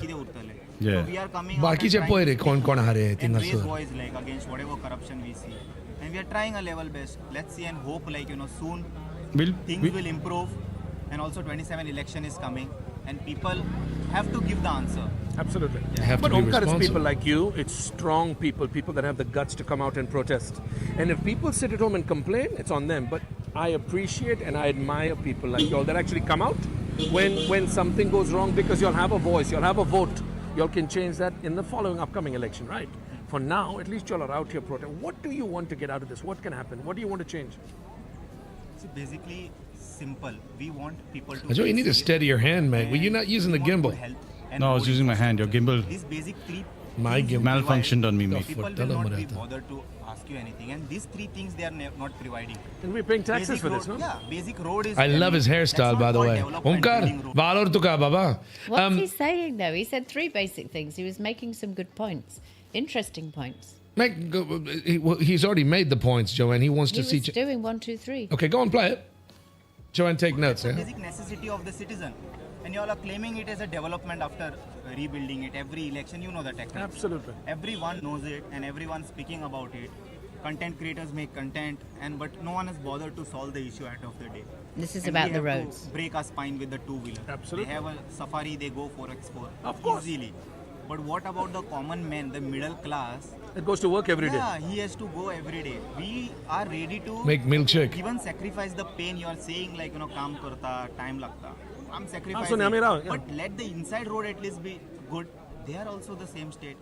Yeah. So we are coming out and raise voice against whatever corruption we see. And we are trying our level best. Let's see and hope soon things will improve. And also 27 election is coming. And people have to give the answer. Absolutely. Yeah. But Omkar, it's people like you, it's strong people that have the guts to come out and protest. And if people sit at home and complain, it's on them. But I appreciate and I admire people like y'all that actually come out when something goes wrong, because you'll have a voice, you'll have a vote. Y'all can change that in the following upcoming election, right? For now, at least y'all are out here protesting. What do you want to get out of this? What can happen? What do you want to change? So basically, simple. We want people to... Ajay, you need to steady your hand, mate. Well, you're not using the gimbal. No, I was using my hand. Your gimbal These basic three malfunctioned on me, mate. People will not be bothered to ask you anything. And these three things they are not providing. And we're paying taxes for this, no? Yeah, basic road is... I love his hairstyle, by the way. Omkar, valor tuka, baba. What's he saying, though? He said three basic things. He was making some good points. Interesting points. He's already made the points, Joanne. He wants to see... He was doing 1, 2, 3. Okay, go and play it. Joanne, take notes. It's a basic necessity of the citizen. And you all are claiming it as a development after rebuilding it. Every election, you know the techniques. Absolutely. Everyone knows it and everyone's speaking about it. Content creators make content, but no one has bothered to solve the issue at the end of the day. This is about the roads. Break our spine with the two-wheeler. Absolutely. They have a safari, they go 4x4. Of course. Easily. But what about the common man, the middle class? It goes to work every day. Yeah, he has to go every day. We are ready to make milkshake. Even sacrifice the pain. You are saying like, kaam karta, time lagta. I'm sacrificing. But let the inside road at least be good. They are also the same state.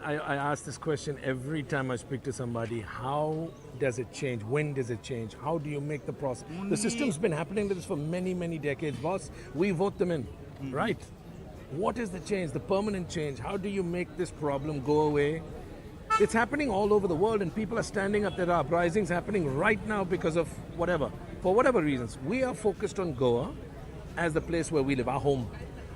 I ask this question every time I speak to somebody. How does it change? When does it change? How do you make the process? The system's been happening to this for many, many decades, boss. We vote them in, right? What is the change, the permanent change? How do you make this problem go away? It's happening all over the world and people are standing up. There are uprisings happening right now because of whatever. For whatever reasons. We are focused on Goa as the place where we live, our home.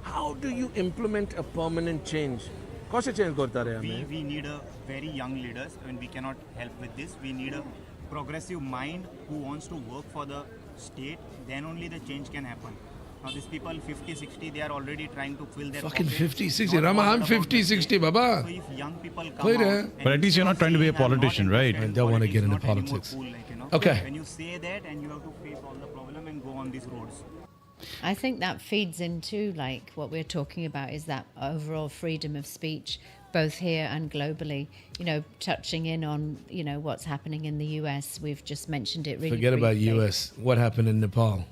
How do you implement a permanent change? We need a very young leaders and we cannot help with this. We need a progressive mind who wants to work for the state. Then only the change can happen. Now these people 50, 60, they are already trying to fill their fucking pockets. 50, 60. Rama, I'm 50, 60, Baba. So if young people come out, but at least you're not trying to be a politician, right? I don't want to get into politics. Cool, Okay. When you say that and you have to face all the problem and go on these roads. I think that feeds into like what we're talking about is that overall freedom of speech, both here and globally, touching in on, what's happening in the US. We've just mentioned it really Forget briefly. about US. What happened in Nepal?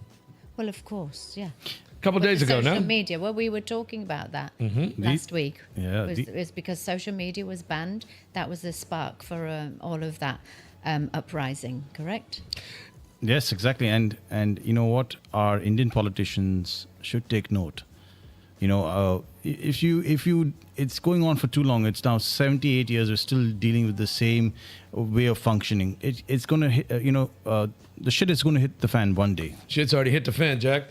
Well, of course, yeah. A couple of days ago now. Social media. Well, we were talking about that last week. Yeah. It was because social media was banned. That was the spark for all of that uprising, correct? Yes, exactly. And you know what? Our Indian politicians should take note. If you, it's going on for too long. It's now 78 years. We're still dealing with the same way of functioning. It's going to hit, the shit is going to hit the fan one day. Shit's already hit the fan, Jack.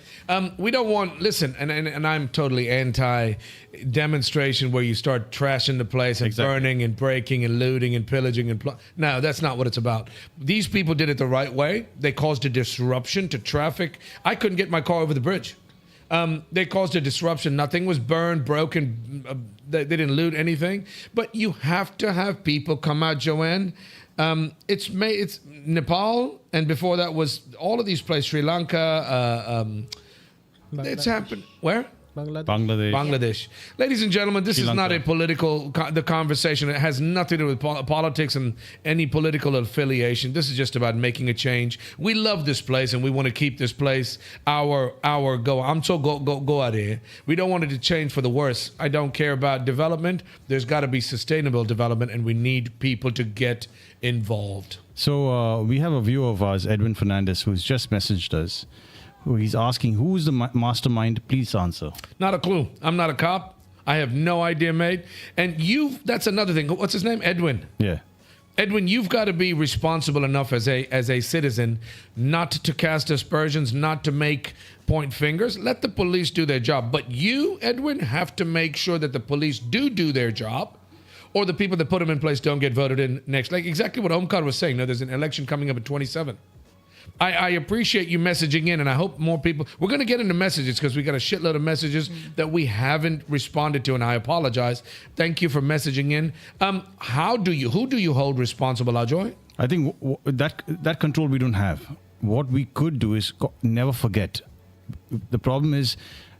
We don't want, listen, and I'm totally anti-demonstration where you start trashing the place and burning and breaking and looting and pillaging and no, that's not what it's about. These people did it the right way. They caused a disruption to traffic. I couldn't get my car over the bridge. They caused a disruption. Nothing was burned, broken. They didn't loot anything. But you have to have people come out, Joanne. It's Nepal, and before that was all of these places, Sri Lanka. It's happened. Where? Bangladesh. Ladies and gentlemen, this is not a political the conversation. It has nothing to do with politics and any political affiliation. This is just about making a change. We love this place and we want to keep this place our Goa. I'm so go out here. We don't want it to change for the worse. I don't care about development. There's got to be sustainable development and we need people to get involved. So we have a viewer of ours, Edwin Fernandez, who's just messaged us. He's asking, who is the mastermind? Please answer. Not a clue. I'm not a cop. I have no idea, mate. And that's another thing. What's his name? Edwin. Yeah. Edwin, you've got to be responsible enough as a citizen not to cast aspersions, not to point fingers. Let the police do their job. But you, Edwin, have to make sure that the police do their job, or the people that put them in place don't get voted in next. Like exactly what Omkar was saying. Now, there's an election coming up at 27. I appreciate you messaging in, and I hope more people... We're going to get into messages because we got a shitload of messages that we haven't responded to, and I apologize. Thank you for messaging in. Who do you hold responsible, Ajoy? I think that control we don't have. What we could do is never forget. The problem is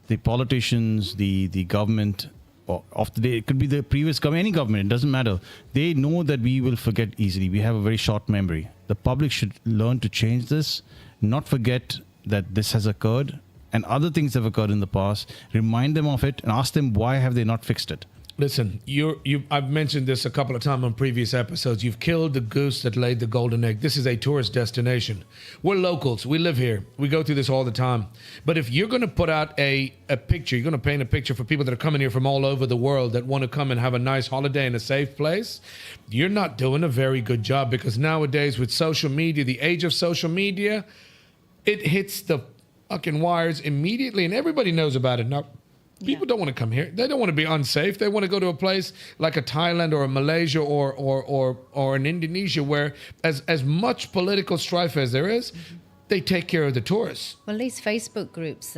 the politicians, the government of the day, it could be the previous government, any government, it doesn't matter. They know that we will forget easily. We have a very short memory. The public should learn to change this, not forget that this has occurred and other things have occurred in the past. Remind them of it and ask them why have they not fixed it. Listen, I've mentioned this a couple of times on previous episodes. You've killed the goose that laid the golden egg. This is a tourist destination. We're locals. We live here. We go through this all the time. But if you're going to put out a picture, you're going to paint a picture for people that are coming here from all over the world that want to come and have a nice holiday in a safe place, you're not doing a very good job, because nowadays with social media, the age of social media, it hits the fucking wires immediately and everybody knows about it. Now, people don't want to come here. They don't want to be unsafe. They want to go to a place like a Thailand or a Malaysia or an Indonesia where as much political strife as there is, they take care of the tourists. Well, these Facebook groups,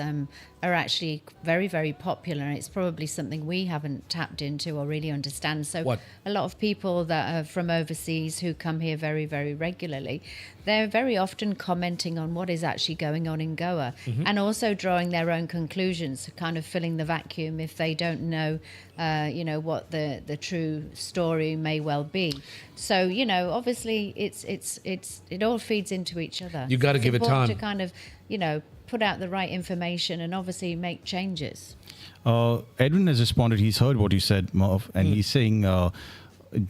are actually very, very popular. And it's probably something we haven't tapped into or really understand. So a lot of people that are from overseas who come here very, very regularly, they're very often commenting on what is actually going on in Goa, and also drawing their own conclusions, kind of filling the vacuum if they don't know, what the true story may well be. So, obviously it all feeds into each other. You got to give it time to kind of, put out the right information and obviously make changes. Edwin has responded. He's heard what you said, Merv, and he's saying,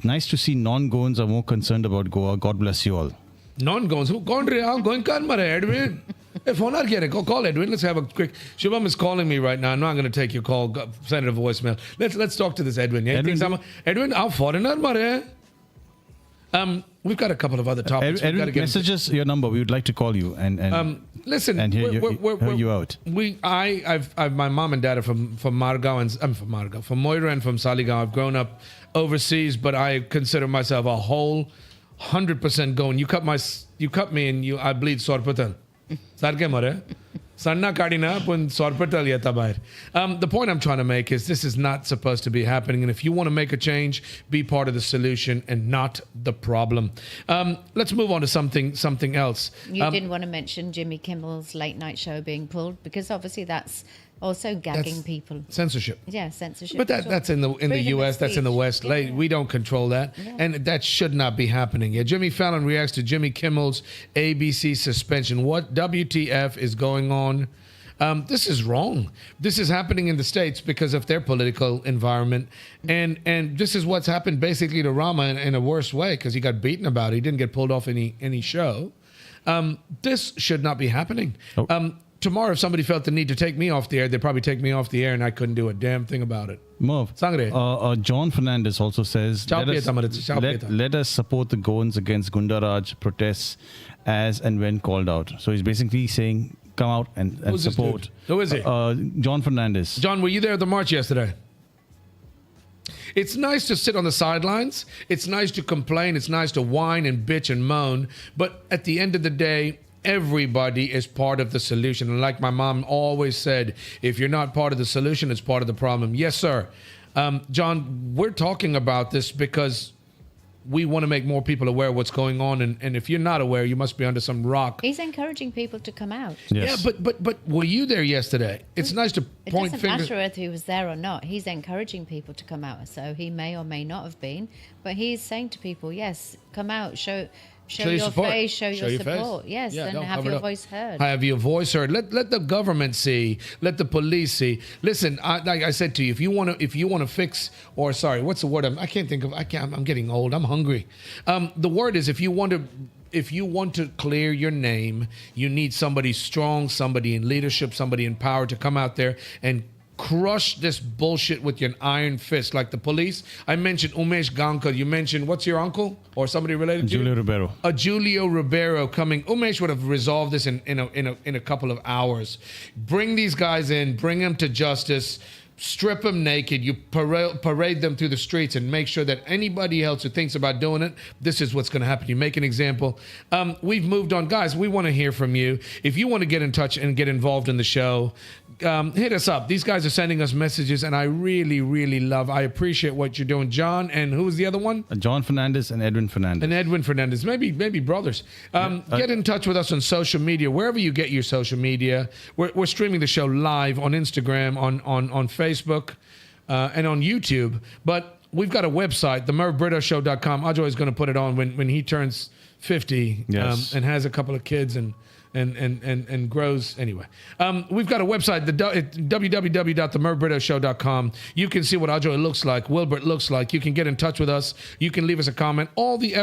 nice to see non-Goans are more concerned about Goa. God bless you all. Non-Goans? Who? Going Mare, Edwin. If phone not getting, call Edwin. Let's have a quick. Shubham is calling me right now. I'm not going to take your call. Send it a voicemail. Let's talk to this Edwin. Yeah? Edwin, our foreigner, Mare. We've got a couple of other topics. Edwin, message us your number. We would like to call you and listen and hear you out. My mom and dad are from Margao and I'm from Margao, from Moira and from Saligao. I've grown up overseas, but I consider myself a whole 100% Goan. You cut me and I bleed sorpatal. Sarke mare. The point I'm trying to make is this is not supposed to be happening. And if you want to make a change, be part of the solution and not the problem. Let's move on to something else. You didn't want to mention Jimmy Kimmel's late night show being pulled, because obviously that's also gagging people. Censorship. Yeah, censorship. But that's in the U.S. That's in the West. Yeah. We don't control that, and that should not be happening. Yeah, Jimmy Fallon reacts to Jimmy Kimmel's ABC suspension. What WTF is going on? This is wrong. This is happening in the States because of their political environment, and this is what's happened basically to Rama in a worse way, because he got beaten about it. He didn't get pulled off any show. This should not be happening. Tomorrow, if somebody felt the need to take me off the air, they'd probably take me off the air, and I couldn't do a damn thing about it. Merv, John Fernandez also says, let us support the Goans against Gundaraj protests as and when called out. So he's basically saying, come out and support. Who is it? John Fernandez. John, were you there at the march yesterday? It's nice to sit on the sidelines. It's nice to complain. It's nice to whine and bitch and moan. But at the end of the day, everybody is part of the solution. And like my mom always said, if you're not part of the solution, it's part of the problem. Yes, sir. John, we're talking about this because we want to make more people aware of what's going on. And if you're not aware, you must be under some rock. He's encouraging people to come out. Yes. Yeah, but were you there yesterday? It's nice to point fingers. It doesn't matter if he was there or not. He's encouraging people to come out. So he may or may not have been. But he's saying to people, yes, come out, show your face, show your support. Face. Yes, and have your voice heard. Have your voice heard. Let the government see. Let the police see. Listen, like I said to you, if you want to fix, or sorry, what's the word? I'm getting old. I'm hungry. The word is if you want to clear your name, you need somebody strong, somebody in leadership, somebody in power to come out there and crush this bullshit with your iron fist, like the police. I mentioned Umesh Gankar. You mentioned, what's your uncle or somebody related to Julio Ribeiro. Julio Ribeiro coming. Umesh would have resolved this in a couple of hours. Bring these guys in, bring them to justice, strip them naked, you parade them through the streets and make sure that anybody else who thinks about doing it, this is what's going to happen. You make an example. We've moved on. Guys, we want to hear from you. If you want to get in touch and get involved in the show, hit us up. These guys are sending us messages, and I really, really I appreciate what you're doing. John, and who was the other one? John Fernandez and Edwin Fernandez. Maybe brothers. Get in touch with us on social media, wherever you get your social media. We're streaming the show live on Instagram, on Facebook, and on YouTube. But we've got a website, themervbrittoshow.com. Ajoy is going to put it on when he turns 50 and has a couple of kids and grows anyway. We've got a website, www.themervbrittoshow.com. You can see what Ajoy looks like, Wilbert looks like. You can get in touch with us. You can leave us a comment. All the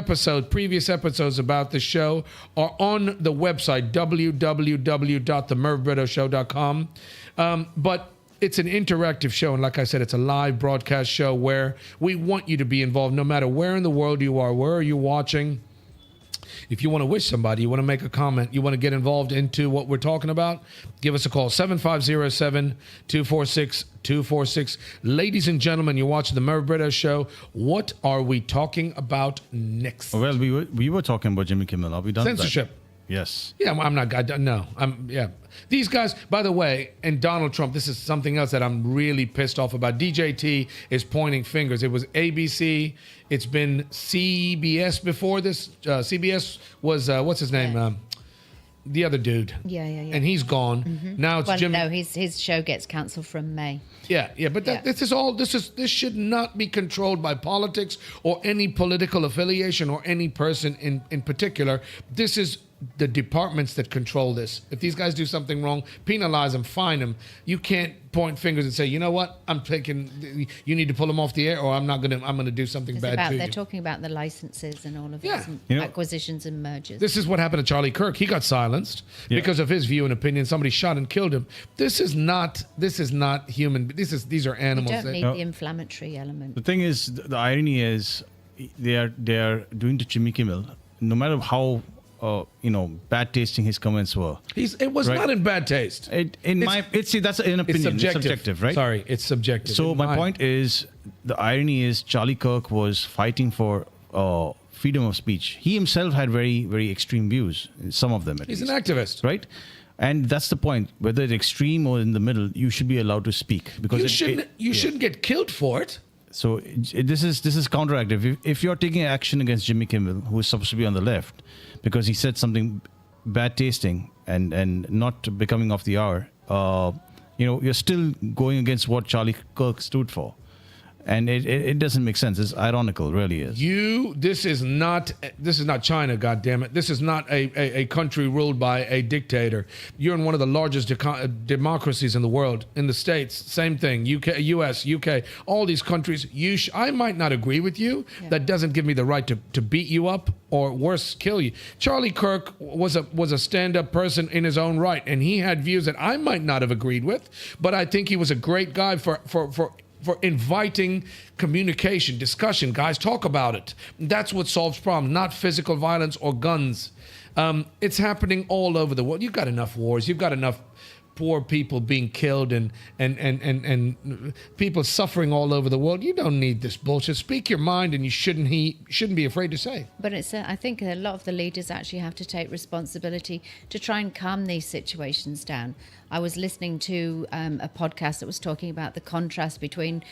previous episodes about the show are on the website, www.themervbrittoshow.com. But it's an interactive show, and like I said, it's a live broadcast show where we want you to be involved no matter where in the world you are. Where are you watching? If you want to wish somebody, you want to make a comment, you want to get involved into what we're talking about, give us a call, 7507-246-246. Ladies and gentlemen, you're watching the Merv Britto Show. What are we talking about next? Well, we were talking about Jimmy Kimmel. Are we done? Censorship. Yes. Yeah, I'm not. No, yeah. These guys, by the way, and Donald Trump, this is something else that I'm really pissed off about. DJT is pointing fingers. It was ABC. It's been CBS before this. CBS was, what's his name? The other dude. Yeah. And he's gone. Mm-hmm. Now it's Jim. No, his show gets cancelled from May. Yeah, but this should not be controlled by politics or any political affiliation or any person in particular. This is the departments that control this. If these guys do something wrong, penalize them, fine them. You can't point fingers and say, you know what, you need to pull them off the air, or I'm going to do something bad to you. They're talking about the licenses and all of this, and acquisitions and mergers. This is what happened to Charlie Kirk. He got silenced because of his view and opinion. Somebody shot and killed him. This is not human. These are animals. You don't need the inflammatory element. The thing is, the irony is, they are doing to Jimmy Kimmel, no matter how bad tasting his comments were. It was not in bad taste. That's an opinion. It's subjective, right? Sorry, it's subjective. So my point is, the irony is, Charlie Kirk was fighting for freedom of speech. He himself had very, very extreme views. Some of them, at least. He's an activist, right? And that's the point. Whether it's extreme or in the middle, you should be allowed to speak because you shouldn't get killed for it. So this is counteractive. If you're taking action against Jimmy Kimmel, who is supposed to be on the left, because he said something bad tasting and not becoming of the hour, you're still going against what Charlie Kirk stood for. And it doesn't make sense. It's ironical, it really is. This is not China, goddammit. This is not a country ruled by a dictator. You're in one of the largest democracies in the world. In the States, same thing. US, UK, all these countries. I might not agree with you. Yeah. That doesn't give me the right to beat you up or worse, kill you. Charlie Kirk was a stand-up person in his own right, and he had views that I might not have agreed with, but I think he was a great guy for inviting communication, discussion. Guys, talk about it. That's what solves problems, not physical violence or guns. It's happening all over the world. You've got enough wars. You've got enough poor people being killed and people suffering all over the world. You don't need this bullshit. Speak your mind, and you shouldn't be afraid to say. But I think a lot of the leaders actually have to take responsibility to try and calm these situations down. I was listening to a podcast that was talking about the contrast between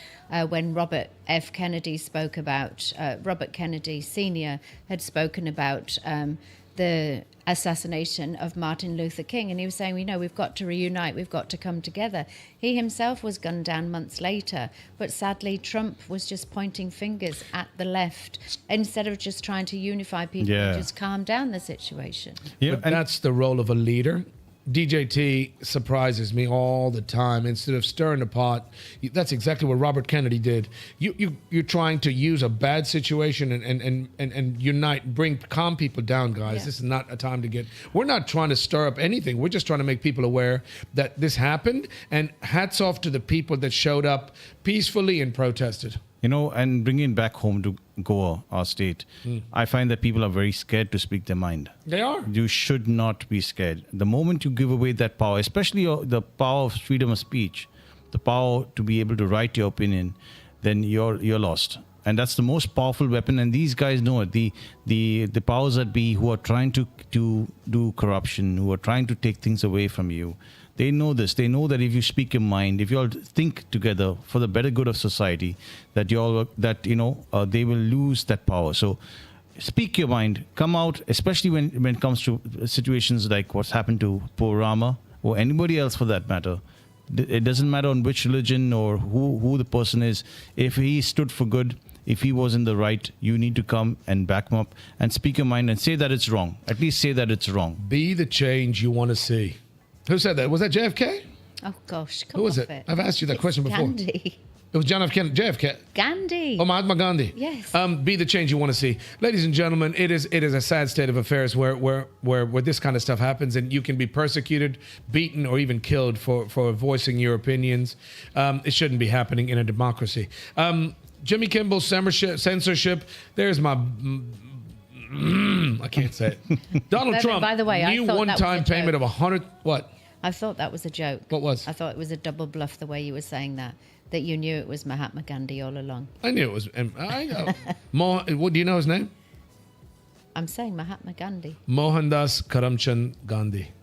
when Robert F. Kennedy spoke about, Robert Kennedy Sr. had spoken about the assassination of Martin Luther King, and he was saying, we've got to reunite, we've got to come together. He himself was gunned down months later, but sadly Trump was just pointing fingers at the left instead of just trying to unify people and just calm down the situation. Yeah, and that's the role of a leader. DJT surprises me all the time. Instead of stirring the pot, that's exactly what Robert Kennedy did. You're trying to use a bad situation and unite, calm people down, guys. Yeah. This is not a time to get. We're not trying to stir up anything. We're just trying to make people aware that this happened. And hats off to the people that showed up peacefully and protested. And bringing it back home to Goa, our state, I find that people are very scared to speak their mind. They are. You should not be scared. The moment you give away that power, especially the power of freedom of speech, the power to be able to write your opinion, then you're lost. And that's the most powerful weapon. And these guys know it. The powers that be who are trying to do corruption, who are trying to take things away from you, they know this. They know that if you speak your mind, if you all think together for the better good of society, that they will lose that power. So speak your mind. Come out, especially when it comes to situations like what's happened to poor Rama or anybody else for that matter. It doesn't matter on which religion or who the person is. If he stood for good, if he was in the right, you need to come and back him up and speak your mind and say that it's wrong. At least say that it's wrong. Be the change you want to see. Who said that? Was that JFK? Oh, gosh. Who was it? I've asked you that question before. Gandhi. It was John F. Kennedy. JFK. Gandhi. Oh, Mahatma Gandhi. Yes. Be the change you want to see. Ladies and gentlemen, it is a sad state of affairs where this kind of stuff happens, and you can be persecuted, beaten, or even killed for voicing your opinions. It shouldn't be happening in a democracy. Jimmy Kimmel censorship. There's my... I can't say it. Donald Trump, by the way, new one-time payment of 100... What? I thought that was a joke. What was? I thought it was a double bluff the way you were saying that you knew it was Mahatma Gandhi all along. I knew it was. Do you know his name? I'm saying Mahatma Gandhi. Mohandas Karamchand Gandhi.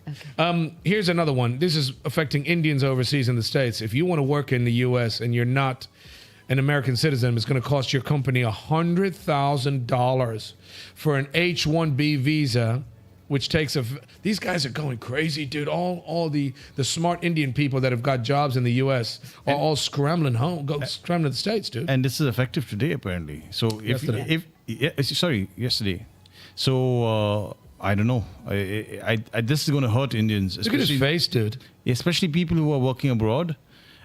Here's another one. This is affecting Indians overseas in the States. If you want to work in the U.S. and you're not an American citizen, it's going to cost your company $100,000 for an H-1B visa, which takes these guys are going crazy, dude. All the smart Indian people that have got jobs in the U.S. are all scrambling scrambling to the States, dude. And this is effective today, apparently. So yesterday. So I don't know. This is going to hurt Indians. Look at his face, dude. Especially people who are working abroad.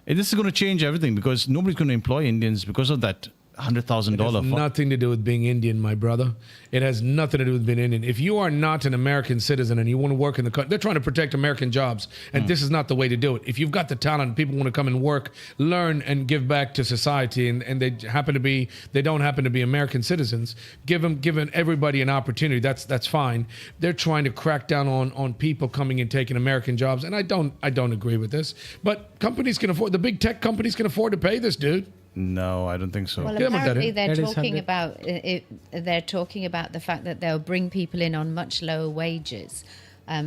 And this is going to change everything because nobody's going to employ Indians because of that $100,000. It has nothing to do with being Indian, my brother. It has nothing to do with being Indian. If you are not an American citizen and you want to work in the country, they're trying to protect American jobs, and this is not the way to do it. If you've got the talent and people want to come and work, learn, and give back to society, and they don't happen to be American citizens, giving everybody an opportunity. That's fine. They're trying to crack down on people coming and taking American jobs, and I don't agree with this. But companies can afford. The big tech companies can afford to pay this dude. No, I don't think so. Well, apparently they're talking about it. They're talking about the fact that they'll bring people in on much lower wages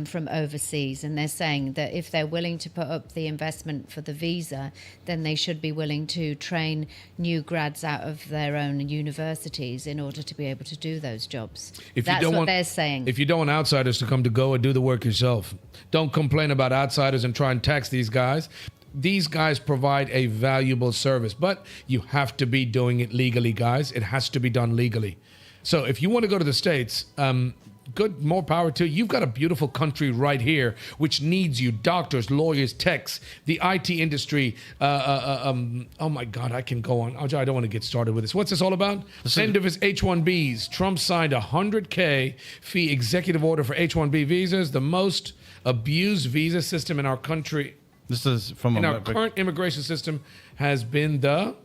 from overseas, and they're saying that if they're willing to put up the investment for the visa, then they should be willing to train new grads out of their own universities in order to be able to do those jobs. That's what they're saying. If you don't want outsiders to come to Goa, do the work yourself. Don't complain about outsiders and try and tax these guys. These guys provide a valuable service, but you have to be doing it legally, guys. It has to be done legally. So if you want to go to the States, more power to you. You've got a beautiful country right here, which needs you. Doctors, lawyers, techs, the IT industry. Oh my God, I can go on. I don't want to get started with this. What's this all about? End of his H-1Bs. Trump signed a $100K fee executive order for H-1B visas, the most abused visa system in our country. This is from our current immigration system has been the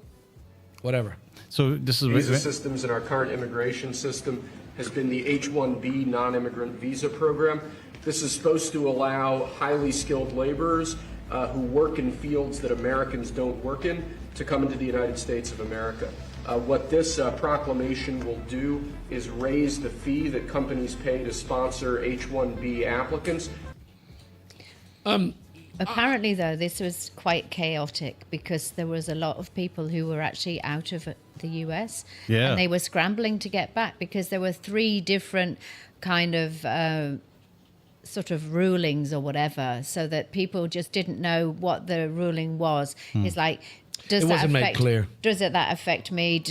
whatever. So this is visa systems in our current immigration system has been the H-1B non-immigrant visa program. This is supposed to allow highly skilled laborers who work in fields that Americans don't work in to come into the United States of America. What this proclamation will do is raise the fee that companies pay to sponsor H-1B applicants. Apparently, though, this was quite chaotic because there was a lot of people who were actually out of the US and they were scrambling to get back because there were 3 different kind of sort of rulings or whatever, so that people just didn't know what the ruling was. It's like, does that affect me?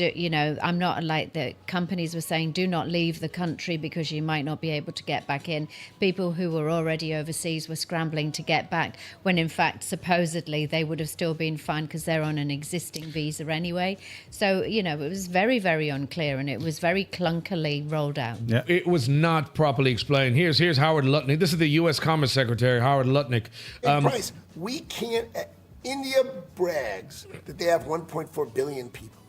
I'm not like the companies were saying, do not leave the country because you might not be able to get back in. People who were already overseas were scrambling to get back when in fact, supposedly they would have still been fine because they're on an existing visa anyway. So, it was very, very unclear and it was very clunkily rolled out. Yeah. It was not properly explained. Here's Howard Lutnick. This is the U.S. Commerce Secretary, Howard Lutnick. Price, we can't... India brags that they have 1.4 billion people.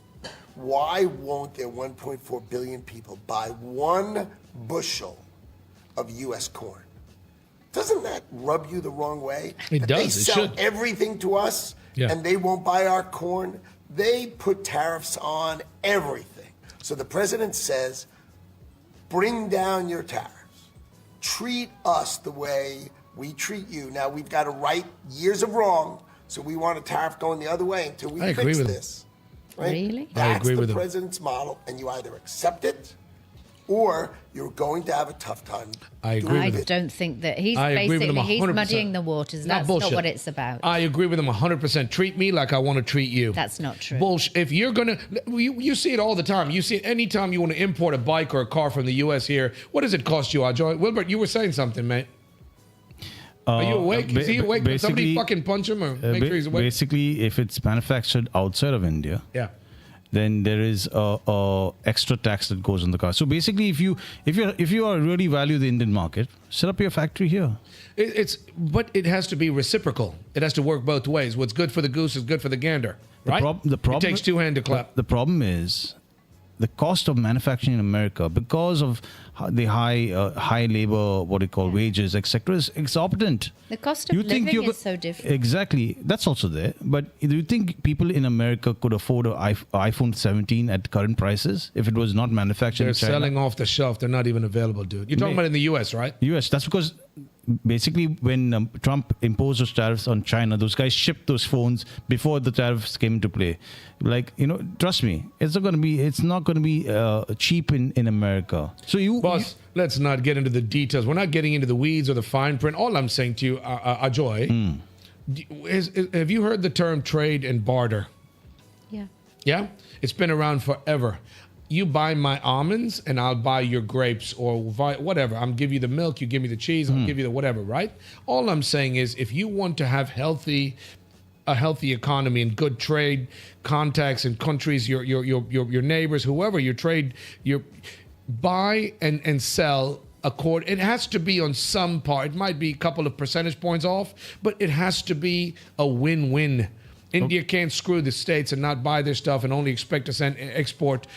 Why won't their 1.4 billion people buy 1 bushel of U.S. corn? Doesn't that rub you the wrong way? It does. They sell everything to us and they won't buy our corn. They put tariffs on everything. So the president says, bring down your tariffs. Treat us the way we treat you. Now, we've got to right years of wrong. So we want a tariff going the other way until we fix this. Right? Really? That's the president's model, and you either accept it or you're going to have a tough time. I don't think that he's muddying the waters. That's not what it's about. I agree with him 100%. Treat me like I want to treat you. That's not true. Bullshit. If you're going to, you see it all the time. You see it anytime you want to import a bike or a car from the U.S. here. What does it cost you, Ajoy? Wilbert, you were saying something, mate. Are you awake? Is he awake? Can somebody fucking punch him or make sure he's awake? Basically, if it's manufactured outside of India, then there is a extra tax that goes on the car. So basically, if you really value the Indian market, set up your factory here. But it has to be reciprocal. It has to work both ways. What's good for the goose is good for the gander, right? The problem it takes 2 hands to clap. The problem is the cost of manufacturing in America, because of the high labor, what they call wages, etc., is exorbitant. The cost of living is so different. Exactly. That's also there. But do you think people in America could afford an iPhone 17 at current prices if it was not manufactured in China? They're selling off the shelf. They're not even available, dude. You're talking about in the U.S., right? U.S. That's because basically when Trump imposed those tariffs on China, those guys shipped those phones before the tariffs came into play. Like, trust me, it's not going to be cheap in America. So Boss, let's not get into the details. We're not getting into the weeds or the fine print. All I'm saying to you, Ajoy, have you heard the term trade and barter? Yeah. Yeah? It's been around forever. You buy my almonds and I'll buy your grapes or whatever. I'll give you the milk, you give me the cheese, I'll give you the whatever, right? All I'm saying is if you want to have a healthy economy and good trade contacts in countries, your neighbors, whoever you trade, you buy and sell it has to be on some part. It might be a couple of percentage points off, but it has to be a win-win. India can't screw the States and not buy their stuff and only expect to export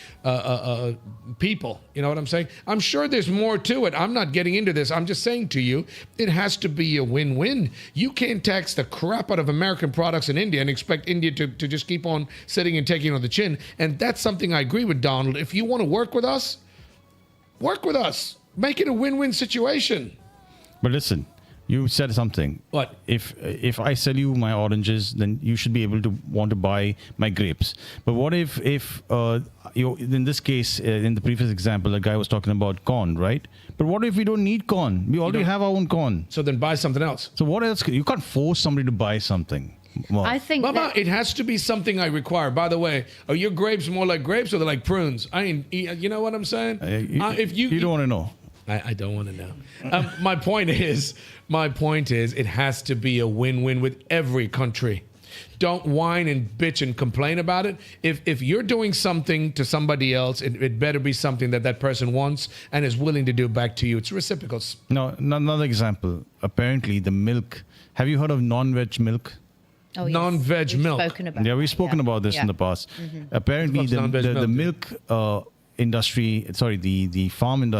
people. You know what I'm saying? I'm sure there's more to it. I'm not getting into this. I'm just saying to you, it has to be a win-win. You can't tax the crap out of American products in India and expect India to just keep on sitting and taking on the chin. And that's something I agree with Donald. If you want to work with us. Make it a win-win situation. But listen. You said something. What? If I sell you my oranges, then you should be able to want to buy my grapes. But what if in this case, in the previous example, the guy was talking about corn, right? But what if we don't need corn? We already have our own corn. So then buy something else. So what else? You can't force somebody to buy something. Well, I think Mama, it has to be something I require. By the way, are your grapes more like grapes or they're like prunes? You know what I'm saying? If you don't want to know. I don't want to know. My point is, it has to be a win-win with every country. Don't whine and bitch and complain about it. If you're doing something to somebody else, it better be something that person wants and is willing to do back to you. It's reciprocal. No, another example. Apparently, the milk. Have you heard of non-veg milk? Oh, yes. Non-veg milk. We've spoken about this in the past. Mm-hmm. Apparently, the milk industry, the farming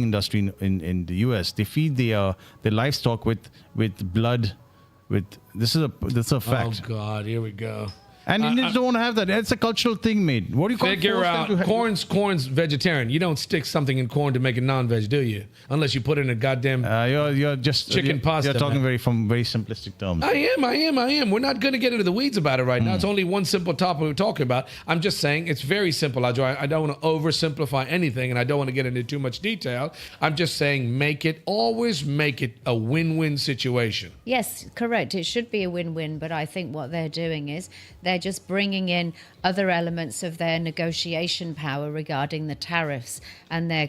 industry in the US, they feed their livestock with blood. This is a fact. Oh God, here we go. And Indians don't want to have that. It's a cultural thing, mate. What do you figure out? Corn's vegetarian. You don't stick something in corn to make it non-veg, do you? Unless you put it in a goddamn you're just chicken pasta. You're talking from very simplistic terms. I am. We're not going to get into the weeds about it right now. It's only one simple topic we're talking about. I'm just saying it's very simple, Ajoy. I don't want to oversimplify anything, and I don't want to get into too much detail. I'm just saying always make it a win-win situation. Yes, correct. It should be a win-win, but I think what they're doing is they're just bringing in other elements of their negotiation power regarding the tariffs, and they're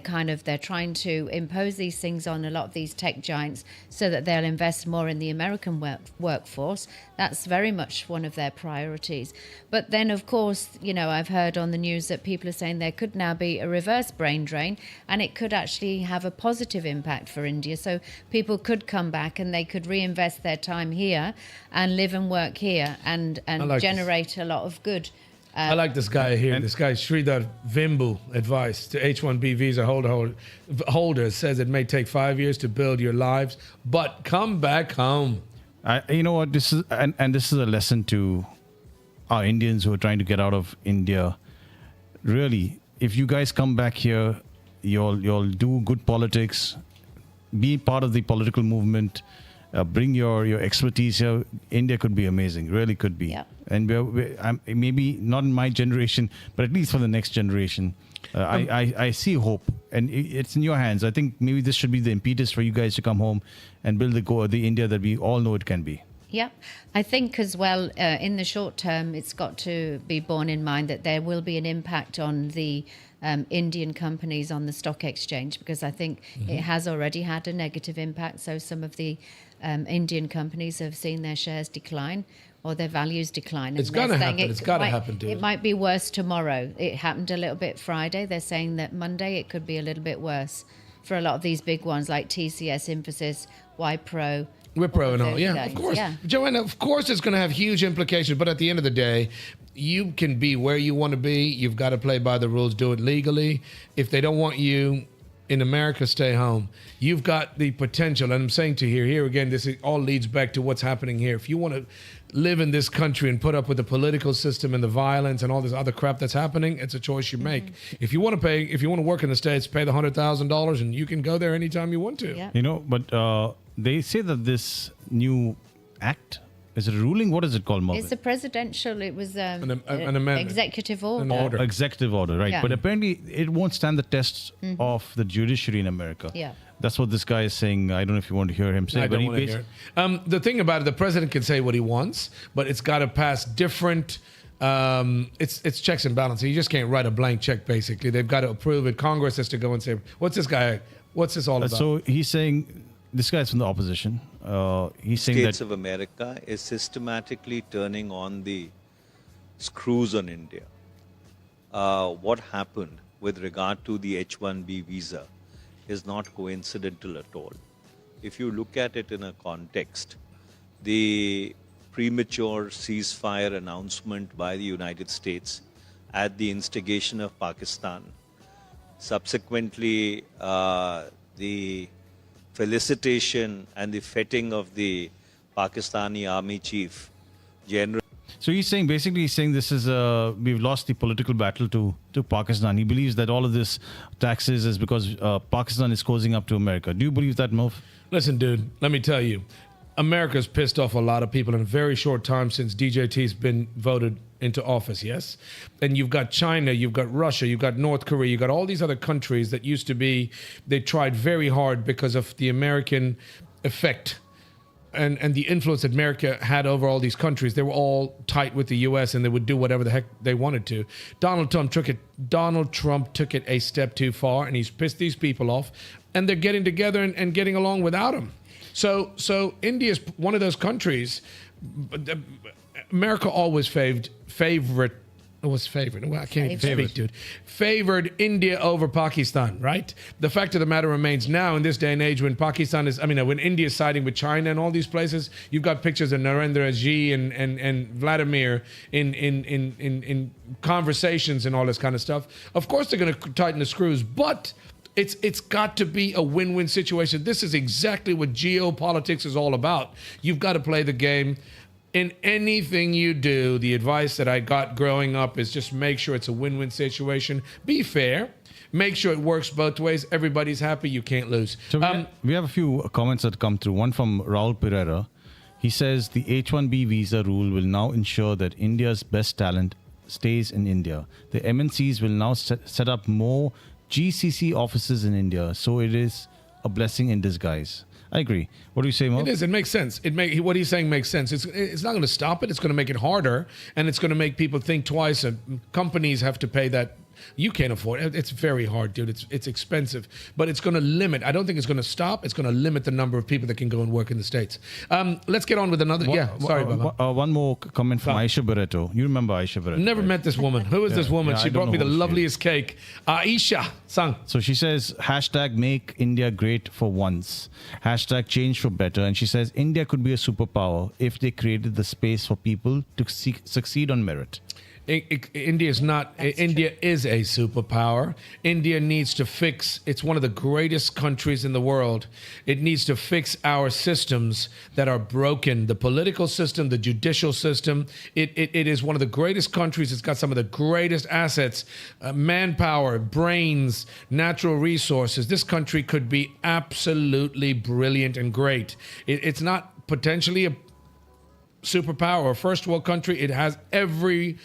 trying to impose these things on a lot of these tech giants so that they'll invest more in the American workforce. That's very much one of their priorities. But then, of course, I've heard on the news that people are saying there could now be a reverse brain drain, and it could actually have a positive impact for India. So people could come back and they could reinvest their time here and live and work here and generate a lot of good. I like this guy here. This guy, Sridhar Vimbu, advice to H-1B visa holders says it may take 5 years to build your lives, but come back home. You know what? This is a lesson to our Indians who are trying to get out of India. Really, if you guys come back here, you'll do good politics, be part of the political movement, bring your expertise here. India could be amazing, really could be. Yeah. And maybe not in my generation, but at least for the next generation, I see hope, and it's in your hands. I think maybe this should be the impetus for you guys to come home and build the India that we all know it can be. Yeah, I think as well, in the short term, it's got to be borne in mind that there will be an impact on the Indian companies on the stock exchange, because I think it has already had a negative impact. So some of the Indian companies have seen their shares decline or their values decline. It's going to happen. It's got to happen, dude. It might be worse tomorrow. It happened a little bit Friday. They're saying that Monday it could be a little bit worse for a lot of these big ones like TCS, Infosys, Wipro and all. Yeah, of course. Yeah. Joanna, of course it's going to have huge implications, but at the end of the day, you can be where you want to be. You've got to play by the rules, do it legally. If they don't want you in America, stay home. You've got the potential, and I'm saying to you here again, this all leads back to what's happening here. If you want to live in this country and put up with the political system and the violence and all this other crap that's happening, it's a choice you make. If you want to work in the States, pay the $100,000 and you can go there anytime you want to. Yeah. You know, but they say that this new act, is it a ruling? What is it called, Merv? It's a presidential, it was an amendment. Executive order. Executive order, right. Yeah. But apparently it won't stand the test of the judiciary in America. Yeah. That's what this guy is saying. I don't know if you want to hear him say. I don't want to hear it. The thing about it, the president can say what he wants, but it's got to pass different... it's checks and balances. You just can't write a blank check, basically. They've got to approve it. Congress has to go and say, what's this all about? So he's saying... This guy's from the opposition. He's saying States that of America is systematically turning on the screws on India. What happened with regard to the H-1B visa is not coincidental at all. If you look at it in a context, the premature ceasefire announcement by the United States at the instigation of Pakistan, subsequently the felicitation and the feting of the Pakistani army chief, General. So he's saying, this is we've lost the political battle to Pakistan. He believes that all of this taxes is because Pakistan is closing up to America. Do you believe that, Merv? Listen, dude, let me tell you, America's pissed off a lot of people in a very short time since DJT's been voted into office, yes? And you've got China, you've got Russia, you've got North Korea, you've got all these other countries that used to be, they tried very hard because of the American effect and the influence that America had over all these countries. They were all tight with the U.S. and they would do whatever the heck they wanted to. Donald Trump took it a step too far, and he's pissed these people off, and they're getting together and getting along without him. So India is one of those countries. America always favored. Well, I can't even speak, dude. Favored India over Pakistan, right? The fact of the matter remains now in this day and age when when India is siding with China and all these places, you've got pictures of Narendra Ji and Vladimir in conversations and all this kind of stuff. Of course, they're going to tighten the screws, but it's got to be a win-win situation. This is exactly what geopolitics is all about. You've got to play the game. In anything you do, the advice that I got growing up is just make sure it's a win-win situation. Be fair. Make sure it works both ways. Everybody's happy. You can't lose. So we have a few comments that come through. One from Raul Pereira. He says the H-1B visa rule will now ensure that India's best talent stays in India. The MNCs will now set up more GCC offices in India. So it is a blessing in disguise. I agree. What do you say, Mo? It is. It makes sense. What he's saying makes sense. It's not going to stop it. It's going to make it harder, and it's going to make people think twice. Companies have to pay that. You can't afford it. It's very hard, dude. It's expensive, but it's going to limit. I don't think it's going to stop. It's going to limit the number of people that can go and work in the States. Let's get on with another. Sorry, Baba. One more comment from Aisha Britto. You remember Aisha Britto? Never met this woman. Who is this woman? She brought me the loveliest cake. Aisha, sang. So she says, #Make India Great for Once. #Change for Better. And she says, India could be a superpower if they created the space for people to succeed on merit. India is not. India is a superpower. India needs to fix. It's one of the greatest countries in the world. It needs to fix our systems that are broken. The political system, the judicial system. It is one of the greatest countries. It's got some of the greatest assets, manpower, brains, natural resources. This country could be absolutely brilliant and great. It's not potentially a superpower or a first world country. It has every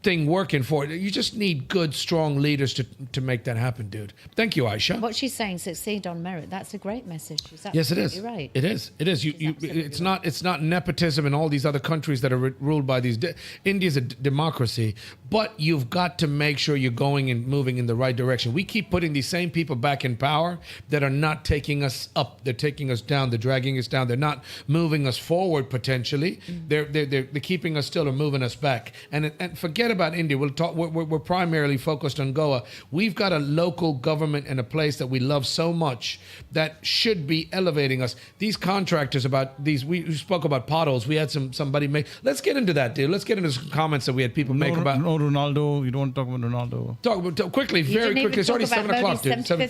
thing working for it. You just need good, strong leaders to make that happen, dude. Thank you, Aisha. What she's saying, succeed on merit. That's a great message. Yes, it is. You're right. It is. It is. It's not nepotism in all these other countries that are ruled by these. India's a democracy, but you've got to make sure you're going and moving in the right direction. We keep putting these same people back in power that are not taking us up. They're taking us down. They're dragging us down. They're not moving us forward potentially. They're keeping us still or moving us back. And forget about India. We'll talk. We're primarily focused on Goa. We've got a local government and a place that we love so much that should be elevating us. These contractors about these. We spoke about potholes. We had somebody make. Let's get into that, dude. Let's get into some comments that we had people make about. No, Ronaldo. You don't want to talk about Ronaldo. Talk quickly, very quickly. It's already 7 o'clock, dude. 7:20.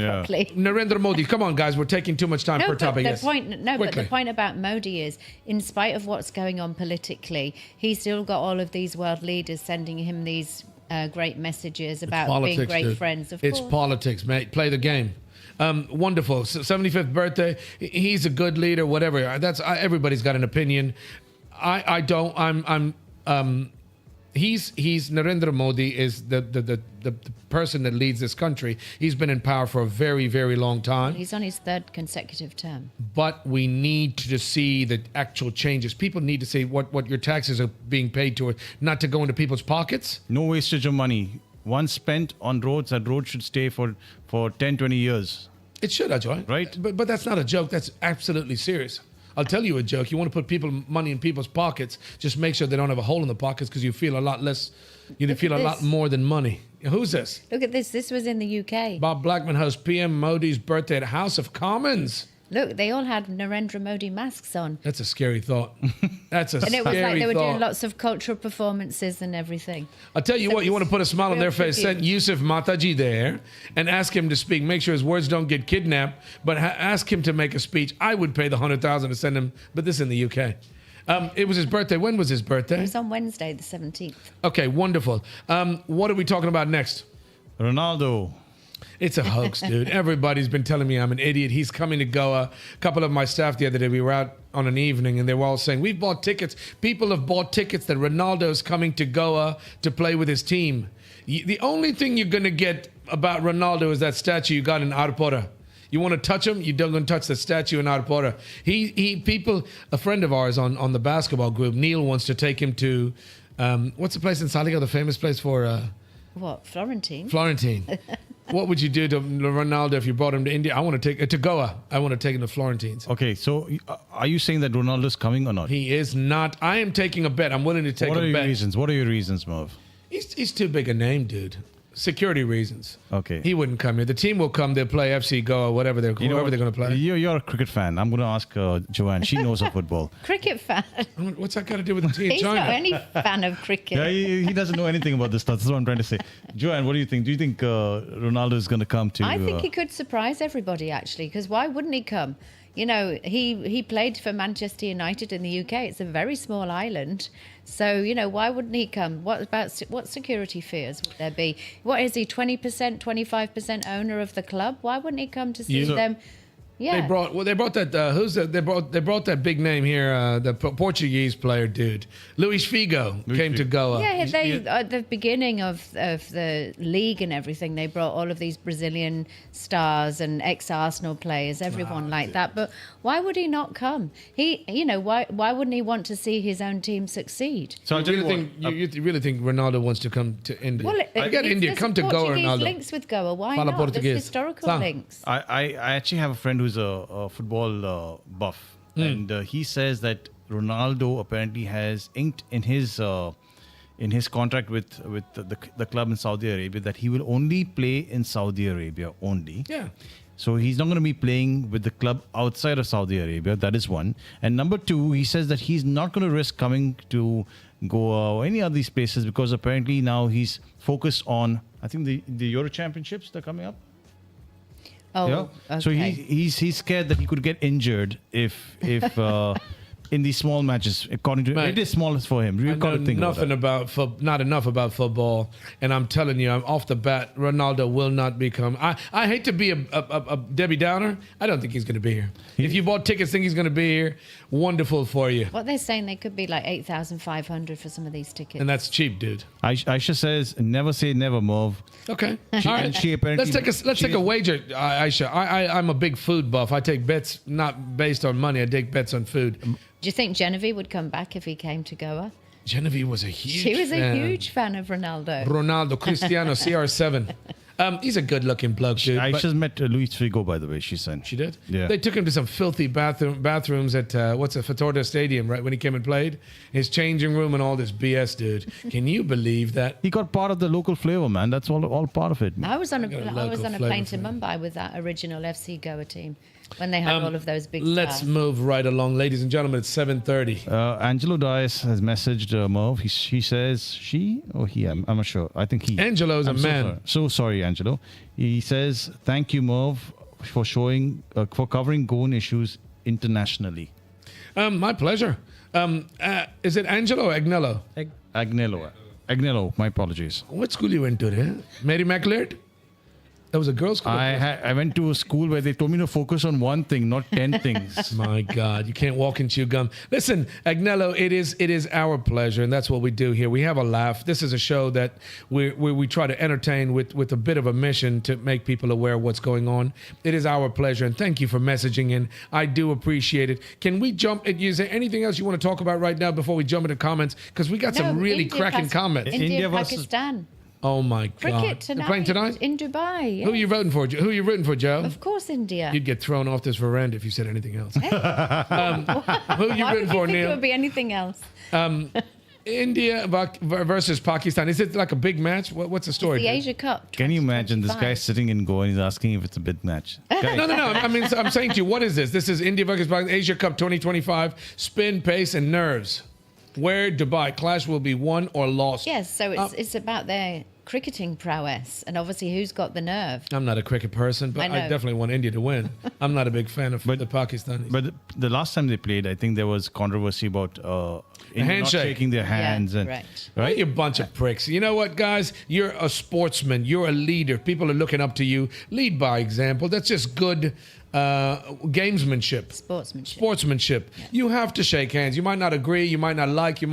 Properly. Narendra Modi. Come on, guys. We're taking too much time per topic. But the point about Modi is, in spite of what's going on politically, he's still got all of these world leaders sending him these great messages about being great friends. It's politics, mate. Play the game. Wonderful. 75th birthday. He's a good leader. Whatever. That's everybody's got an opinion. I don't. He's Narendra Modi is the person that leads this country. He's been in power for a very, very long time. He's on his 3rd consecutive term. But we need to see the actual changes. People need to see what your taxes are being paid to, not to go into people's pockets. No wastage of money. Once spent on roads, that road should stay for 10, 20 years. It should, Ajay. Right? But that's not a joke. That's absolutely serious. I'll tell you a joke. You want to put money in people's pockets, just make sure they don't have a hole in the pockets because you feel a lot less, feel a lot more than money. Who's this? Look at this. This was in the UK. Bob Blackman hosts PM Modi's birthday at House of Commons. Look, they all had Narendra Modi masks on. That's a scary thought. That's a scary thought. And it was like they were doing lots of cultural performances and everything. I'll tell you what, you want to put a smile on their face, send Yusuf Mataji there and ask him to speak. Make sure his words don't get kidnapped, but ask him to make a speech. I would pay the 100,000 to send him, but this is in the UK. It was his birthday. When was his birthday? It was on Wednesday, the 17th. Okay, wonderful. What are we talking about next? Ronaldo. It's a hoax, dude. Everybody's been telling me I'm an idiot. He's coming to Goa. A couple of my staff the other day, we were out on an evening, and they were all saying, we've bought tickets. People have bought tickets that Ronaldo's coming to Goa to play with his team. The only thing you're going to get about Ronaldo is that statue you got in Arpora. You want to touch him? You don't go and touch the statue in Arpora. A friend of ours on the basketball group, Neil, wants to take him to, what's the place in Saligo, the famous place for... What, Florentine? Florentine. What would you do to Ronaldo if you brought him to India? I want to take to Goa. I want to take him to Florentines. Okay, so are you saying that Ronaldo's coming or not? He is not. I am taking a bet. I'm willing to take a bet. What are your reasons? What are your reasons, Merv? He's too big a name, dude. Security reasons. Okay. He wouldn't come here. The team will come. They'll play FC Goa, whoever they're going to play. You're a cricket fan. I'm going to ask Joanne. She knows her football. Cricket fan. What's that got to do with the team? He's not any fan of cricket. Yeah, he doesn't know anything about this stuff. That's what I'm trying to say. Joanne, what do you think? Do you think Ronaldo is going to come to... I think he could surprise everybody, actually, because why wouldn't he come? You know, he played for Manchester United in the UK. It's a very small island. So, why wouldn't he come? What security fears would there be? What is he, 20%, 25% owner of the club? Why wouldn't he come to see them? Yeah. They brought that they brought that big name here, the Portuguese player dude. Luis Figo came to Goa. Yeah, at the beginning of the league and everything, they brought all of these Brazilian stars and ex-Arsenal players, everyone like that. But why would he not come? Why wouldn't he want to see his own team succeed? So you really think Ronaldo wants to come to India? Well, I get India. Come to Goa, Ronaldo. Links with Goa. Why not? There's historical links. I actually have a friend who's a football buff, and he says that Ronaldo apparently has inked in his contract with the club in Saudi Arabia that he will only play in Saudi Arabia only. Yeah. So he's not going to be playing with the club outside of Saudi Arabia. That is one. And number two, he says that he's not going to risk coming to Goa or any of these places because apparently now he's focused on, I think, the Euro Championships that are coming up. Oh, yeah. Okay. So he's scared that he could get injured if in these small matches. According to it is small for him. I know not enough about football, and I'm telling you, I'm off the bat. Ronaldo will not become. I hate to be a Debbie Downer. I don't think he's going to be here. If you bought tickets, think he's going to be here. Wonderful for you. What they're saying, they could be like 8,500 for some of these tickets, and that's cheap, dude. Aisha says, "Never say never, Merv." Okay. All right. She apparently let's take a wager, Aisha. I'm a big food buff. I take bets not based on money. I take bets on food. Do you think Genevieve would come back if he came to Goa? Genevieve was a huge She was a huge fan of Ronaldo. Cristiano, CR7. He's a good-looking bloke, dude. I just met Luis Figo, by the way. She said she did. Yeah. They took him to some filthy bathrooms at Fatorda Stadium, right when he came and played. His changing room and all this BS, dude. Can you believe that? He got part of the local flavor, man. That's all part of it. I was on a plane to Mumbai with that original FC Goa team when they had all of those big Let's stars. move right along, ladies and gentlemen. It's 7:30. Angelo Dias has messaged Merv. She says she or he. I'm not sure. I think he. Angelo's a man. So sorry, Angelo. He says thank you, Merv, for covering Goan issues internationally. My pleasure. Is it Angelo or Agnello? Agnello. My apologies. What school you went to there? Mary MacLeod? That was a girls' school. I went to a school where they told me to focus on one thing, not 10 things. My God, you can't walk and chew gum. Listen, Agnello, it is our pleasure, and that's what we do here. We have a laugh. This is a show that we try to entertain with a bit of a mission to make people aware of what's going on. It is our pleasure, and thank you for messaging in. I do appreciate it. Can we jump? Is there anything else you want to talk about right now before we jump into comments? Because we got some really cracking comments. India Pakistan. Oh my God! Cricket tonight. They're playing tonight in Dubai. Yes. Who are you rooting for? Who are you rooting for, Joe? Of course, India. You'd get thrown off this veranda if you said anything else. Who are you Why rooting would for, you think Neil? it would be anything else? India versus Pakistan. Is it like a big match? What's the story? The Asia Cup. Can you imagine this guy sitting in Goa and he's asking if it's a big match? No. I mean, I'm saying to you, what is this? This is India versus Pakistan, Asia Cup 2025. Spin, pace, and nerves. Where Dubai clash will be won or lost. Yes, so it's about their cricketing prowess, and obviously who's got the nerve. I'm not a cricket person, but I definitely want India to win. I'm not a big fan of the Pakistanis. But the last time they played, I think there was controversy about India not shaking their hands. Right? You're a bunch of pricks. You know what, guys? You're a sportsman. You're a leader. People are looking up to you. Lead by example. That's just good gamesmanship. Sportsmanship. Yeah. You have to shake hands. You might not agree. You might not like. They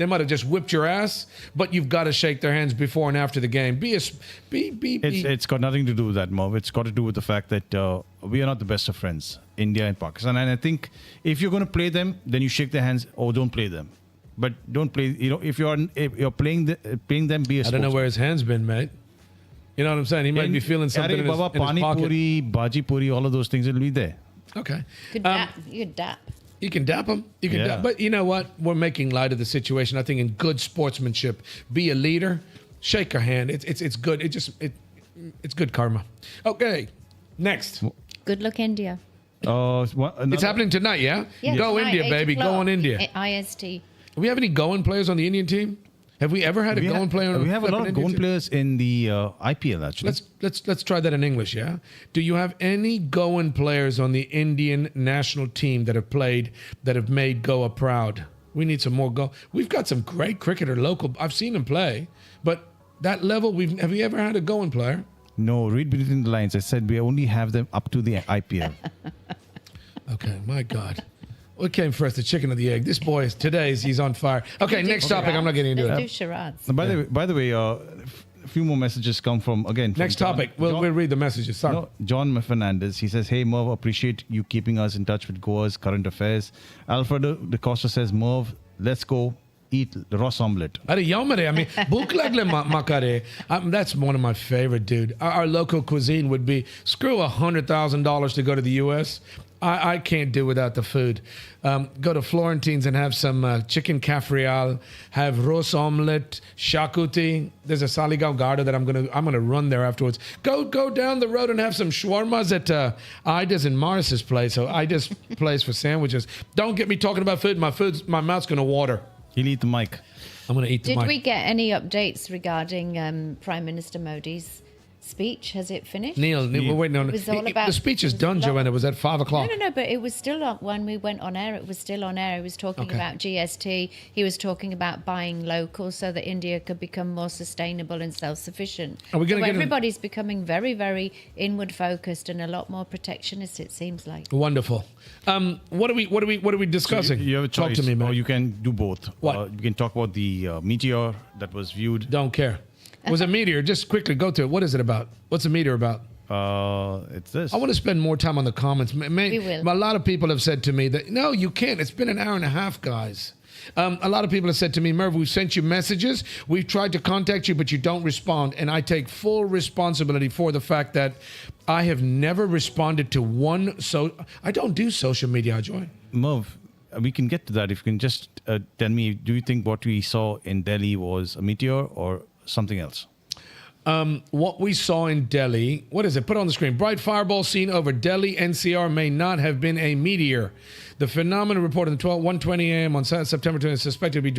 might have just whipped your ass, but you've got to shake their hands before and after the game. It's got nothing to do with that, Merv. It's got to do with the fact that we are not the best of friends, India and Pakistan. And I think if you're going to play them, then you shake their hands or don't play them. But don't play. If you're playing them, be a sportsman. I don't know where his hand's been, mate. You know what I'm saying? He might be feeling something in his Pani pocket. Puri, Bhaji Puri, all of those things will be there. Okay. You could dap. You can dap them. You can dap. But you know what? We're making light of the situation. I think in good sportsmanship, be a leader, shake her hand. It's good. It's good karma. Okay. Next. Good luck, India. It's happening tonight, yeah? Yeah, Go tonight, India, baby. Go on India. IST. Do we have any Goan players on the Indian team? Have we ever had a Goan player? We have a lot of Goan players in the IPL, actually. Let's try that in English, yeah? Do you have any Goan players on the Indian national team that have made Goa proud? We need some more Goan. We've got some great cricketer local. I've seen them play, but that level, have you ever had a Goan player? No, read between the lines. I said we only have them up to the IPL. Okay, my God. What came first, the chicken or the egg? This boy, he's on fire. Okay, next topic. I'm not getting into it. Do charades. By the way, a few more messages come from next topic. We'll read the messages. Sorry. No, John Fernandez. He says, "Hey Merv, appreciate you keeping us in touch with Goa's current affairs." Alfredo De Costa says, "Merv, let's go eat the Ross omelette." That's one of my favorite, dude. Our local cuisine would be screw $100,000 to go to the U.S. I can't do without the food. Go to Florentine's and have some chicken cafrial, have Ross omelette, shakuti. There's a Saligaw Garda that I'm gonna run there afterwards. Go down the road and have some shawarmas at Ida's and Morris's place. So Ida's place for sandwiches. Don't get me talking about food. My mouth's gonna water. He'll eat the mic. I'm gonna eat the mic. Did we get any updates regarding Prime Minister Modi's speech? Has it finished? Neil, we're waiting on it. The speech is done, Joanna. It was at 5 o'clock. No, but it was still on when we went on air. It was still on air. He was talking about GST. He was talking about buying local so that India could become more sustainable and self-sufficient. Are we going to get everybody's becoming very, very inward focused and a lot more protectionist, it seems like. Wonderful. What are we discussing? So you have a choice. Talk to me, man. Or you can do both. What? You can talk about the meteor that was viewed. Don't care. It was a meteor. Just quickly go to it. What is it about? What's a meteor about? It's this. I want to spend more time on the comments. We will. A lot of people have said to me that, no, you can't. It's been an hour and a half, guys. A lot of people have said to me, Merv, we've sent you messages. We've tried to contact you, but you don't respond. And I take full responsibility for the fact that I have never responded to one. So I don't do social media, Joy. Merv, we can get to that. If you can just tell me, do you think what we saw in Delhi was a meteor or something else? What we saw in Delhi, what is it? Put on the screen. Bright fireball seen over Delhi NCR may not have been a meteor. The phenomenon reported at 1:20 a.m. on September 20th is suspected to be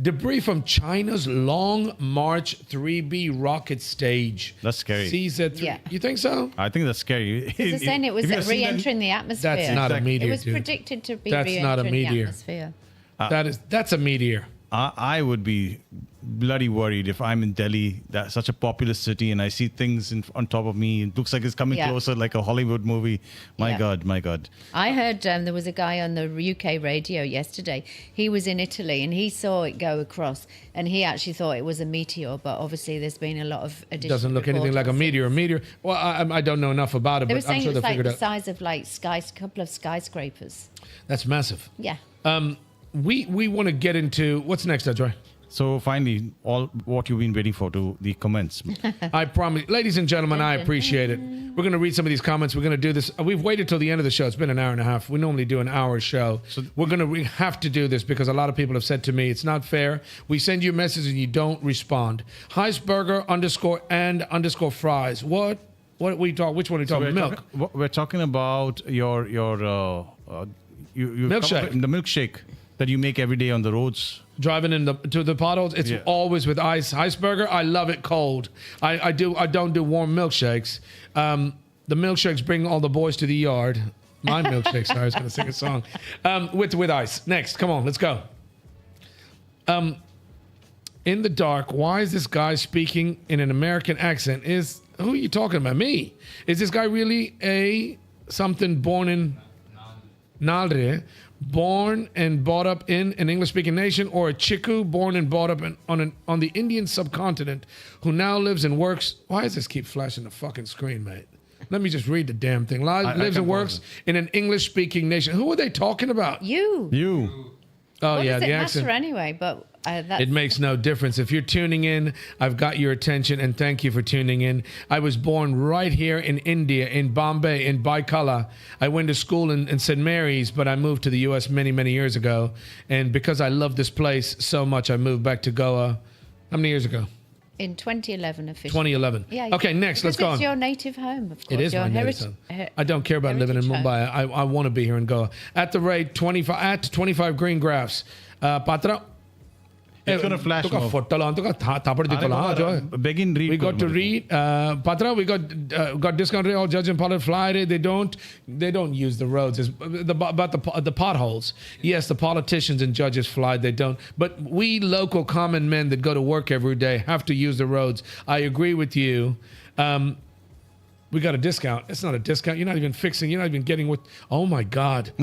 debris from China's Long March 3B rocket stage. That's scary. CZ3. Yeah. You think so? I think that's scary. They're saying it was re-entering the atmosphere. That's not a meteor. It was dude. predicted to be That's not a re-entering the meteor. atmosphere. That's a meteor. I would be bloody worried if I'm in Delhi, that's such a populous city, and I see things on top of me. It looks like it's coming closer, like a Hollywood movie. My God. I heard there was a guy on the UK radio yesterday. He was in Italy and he saw it go across, and he actually thought it was a meteor. But obviously, there's been a lot of additional. Doesn't look anything like a meteor. Well, I don't know enough about it, They were but I'm saying sure it's they like figured the out. size of like a couple of skyscrapers. That's massive. Yeah. We want to get into what's next, Adjoy. So finally, all what you've been waiting for, to the comments. I promise. Ladies and gentlemen, I appreciate it. We're going to read some of these comments. We're going to do this. We've waited till the end of the show. It's been an hour and a half. We normally do an hour show. So we have to do this because a lot of people have said to me, it's not fair. We send you a message and you don't respond. Heisberger _and_ fries. What we talk? Which one are we talking about? Milk. We're talking about your milkshake. The milkshake that you make every day on the roads. Driving to the potholes, it's always with ice. Heisberger, I love it cold. I don't do warm milkshakes. The milkshakes bring all the boys to the yard. My milkshakes. Sorry, I was going to sing a song. With ice. Next, come on, let's go. In the dark, why is this guy speaking in an American accent? Who are you talking about? Me? Is this guy really something born in Nalre? Born and brought up in an English-speaking nation, or a Chiku born and brought up on the Indian subcontinent who now lives and works? Why does this keep flashing the fucking screen, mate? Let me just read the damn thing. Lives and works in an English-speaking nation. Who are they talking about? You. Oh, What yeah, does it the matter accent. anyway? But It makes no difference. If you're tuning in, I've got your attention, and thank you for tuning in. I was born right here in India, in Bombay, in Baikala. I went to school in St. Mary's, but I moved to the U.S. many, many years ago. And because I love this place so much, I moved back to Goa. How many years ago? in 2011 officially. 2011. Yeah. Okay, next, let's go It's on. your native home, of course. It is your my native home. I don't care about living in Mumbai. I want to be here in Goa. At the rate 25 green graphs. Patra. It's going to flash more. Begin read. We got to read. Patra, we got discount rate. All judge and pilot fly rate. They don't use the roads. It's about the potholes. Yes, the politicians and judges fly. They don't. But we local common men that go to work every day have to use the roads. I agree with you. We got a discount. It's not a discount. You're not even fixing. You're not even getting what. Oh my God.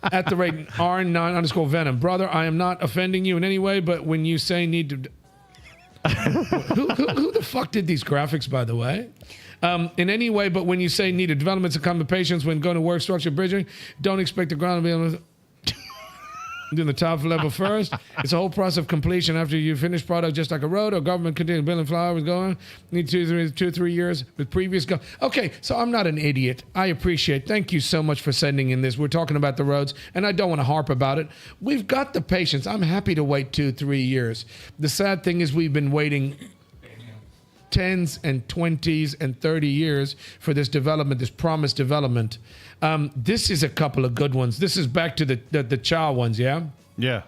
At the rate R9_Venom. Brother, I am not offending you in any way, but when you say need to. Who the fuck did these graphics, by the way? In any way, but when you say needed developments and common patience when going to work, structure, bridging, don't expect the ground to be able to. Doing the top level first. It's a whole process of completion after you finish product, just like a road or government continue building flowers going. Need 2-3 years with previous go. Okay, so I'm not an idiot. I appreciate. Thank you so much for sending in this. We're talking about the roads, and I don't want to harp about it. We've got the patience. I'm happy to wait 2-3 years. The sad thing is we've been waiting 10s and 20s and 30 years for this development, this promised development. This is a couple of good ones. This is back to the cha ones, yeah? Yeah.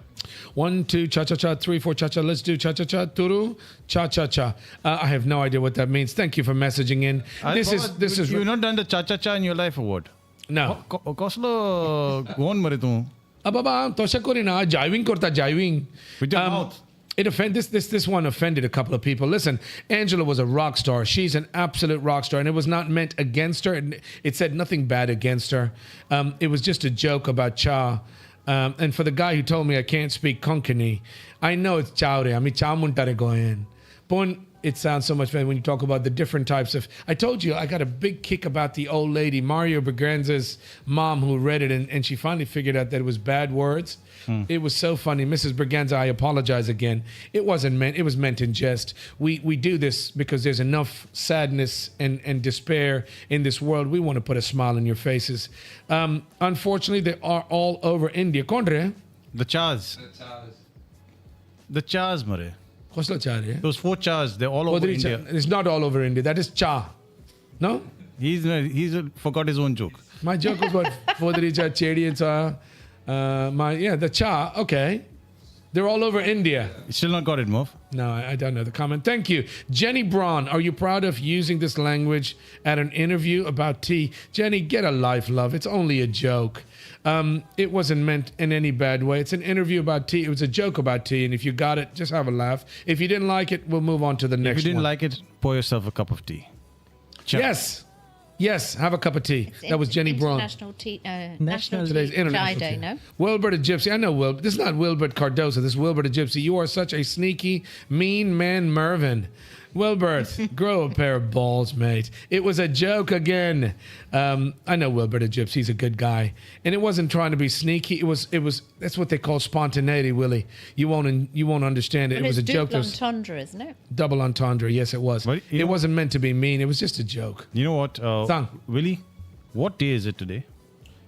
1, 2, cha-cha-cha, 3, 4, cha-cha. Let's do cha-cha-cha, turu, cha-cha-cha. I have no idea what that means. Thank you for messaging in. This is. You've not done the cha-cha-cha in your life or what? No. Koslo Goan mare tu? Ababa, tosha korina, jiving korta jiving. With your mouth. This one offended a couple of people. Listen, Angela was a rock star. She's an absolute rock star, and it was not meant against her. It said nothing bad against her. It was just a joke about cha. And for the guy who told me I can't speak Konkani, I know it's chaure. I mean, cha muntare Goan. But it sounds so much better when you talk about the different types of. I told you I got a big kick about the old lady, Mario Berganza's mom, who read it and she finally figured out that it was bad words. It was so funny. Mrs. Berganza, I apologize again. It wasn't meant, it was meant in jest. We do this because there's enough sadness and despair in this world. We want to put a smile on your faces. Unfortunately, they are all over India. Kondre? The Chars. The Chars, Mare. What's the Char? Those 4 Chars, they're all over India. It's not all over India. That is Cha. No? He's forgot his own joke. My joke was what? Fodricha, Chedicha. The Cha. Okay. They're all over India. You still not got it, Merv? No, I don't know the comment. Thank you. Jenny Braun, are you proud of using this language at an interview about tea? Jenny, get a life, love. It's only a joke. It wasn't meant in any bad way. It's an interview about tea. It was a joke about tea. And if you got it, just have a laugh. If you didn't like it, we'll move on to the next one. If you didn't like it, pour yourself a cup of tea. Yes, have a cup of tea. That was Jenny Braun. National Today's International Chai Tea. Day, no? Wilbert a Gypsy. I know Wilbert. This is not Wilbert Cardoso. This is Wilbert a Gypsy. You are such a sneaky, mean man, Mervin. Wilbert, grow a pair of balls, mate. It was a joke again. I know Wilbert a Gypsy. He's a good guy. And it wasn't trying to be sneaky. It was. That's what they call spontaneity, Willie. You won't understand it. But it was a joke. Double entendre, isn't it? Double entendre. Yes, it was. But, it wasn't meant to be mean. It was just a joke. You know what? Willie, what day is it today?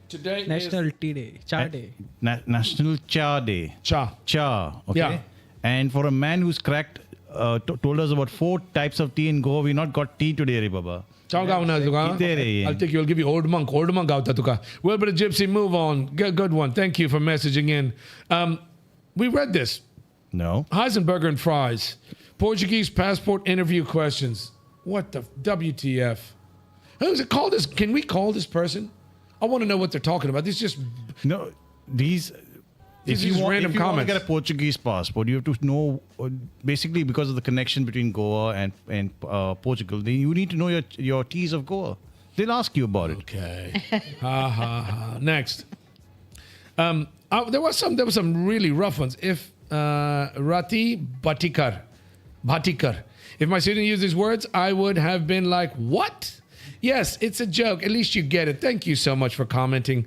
Today National Tea Day. Cha Day. National Cha Day. Cha. Okay. Yeah. And for a man who's cracked, told us about 4 types of tea in Goa, we not got tea today, Re Baba. I'll take you. I'll give you Old Monk. Old Monk out tuka. Wilbert Gypsy, move on. Good one. Thank you for messaging in. We read this. No. Heisenberger and Fries. Portuguese passport interview questions. What the WTF? Who's it called? This? Can we call this person? I want to know what they're talking about. These just no. These. If you want to get a Portuguese passport, you have to know, basically because of the connection between Goa and Portugal, you need to know your teas of Goa. They'll ask you about it. Okay. Next. There were some really rough ones. If Rati Bhatikar. If my student used these words, I would have been like, what? Yes, it's a joke. At least you get it. Thank you so much for commenting.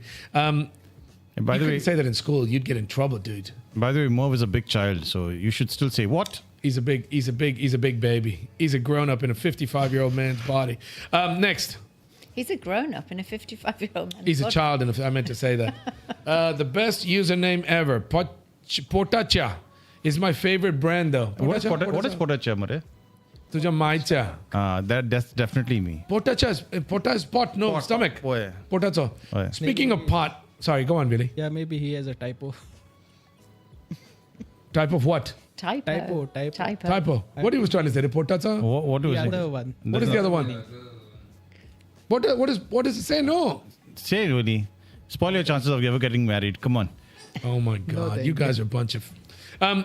And by the way, say that in school, you'd get in trouble, dude. By the way, Merv is a big child, so you should still say what? He's a big baby. He's a grown up in a 55-year-old man's body. Next. He's a grown up in a 55-year-old man's He's body. a child, and I meant to say that. The best username ever, Potacha, is my favorite brand though. What is Potacha, Mare? Tuja maicha. That's definitely me. Potacha is pot, no, pot, stomach. Potacha. Speaking of pot. Sorry, go on, Billy. Yeah, maybe he has a typo. Type of what? Typo. What he was trying to say? Potacha? What was the other one? What is the other one? What does it say? No. Say it, Willie. Spoil your chances of ever getting married. Come on. Oh my God, you guys are a bunch of.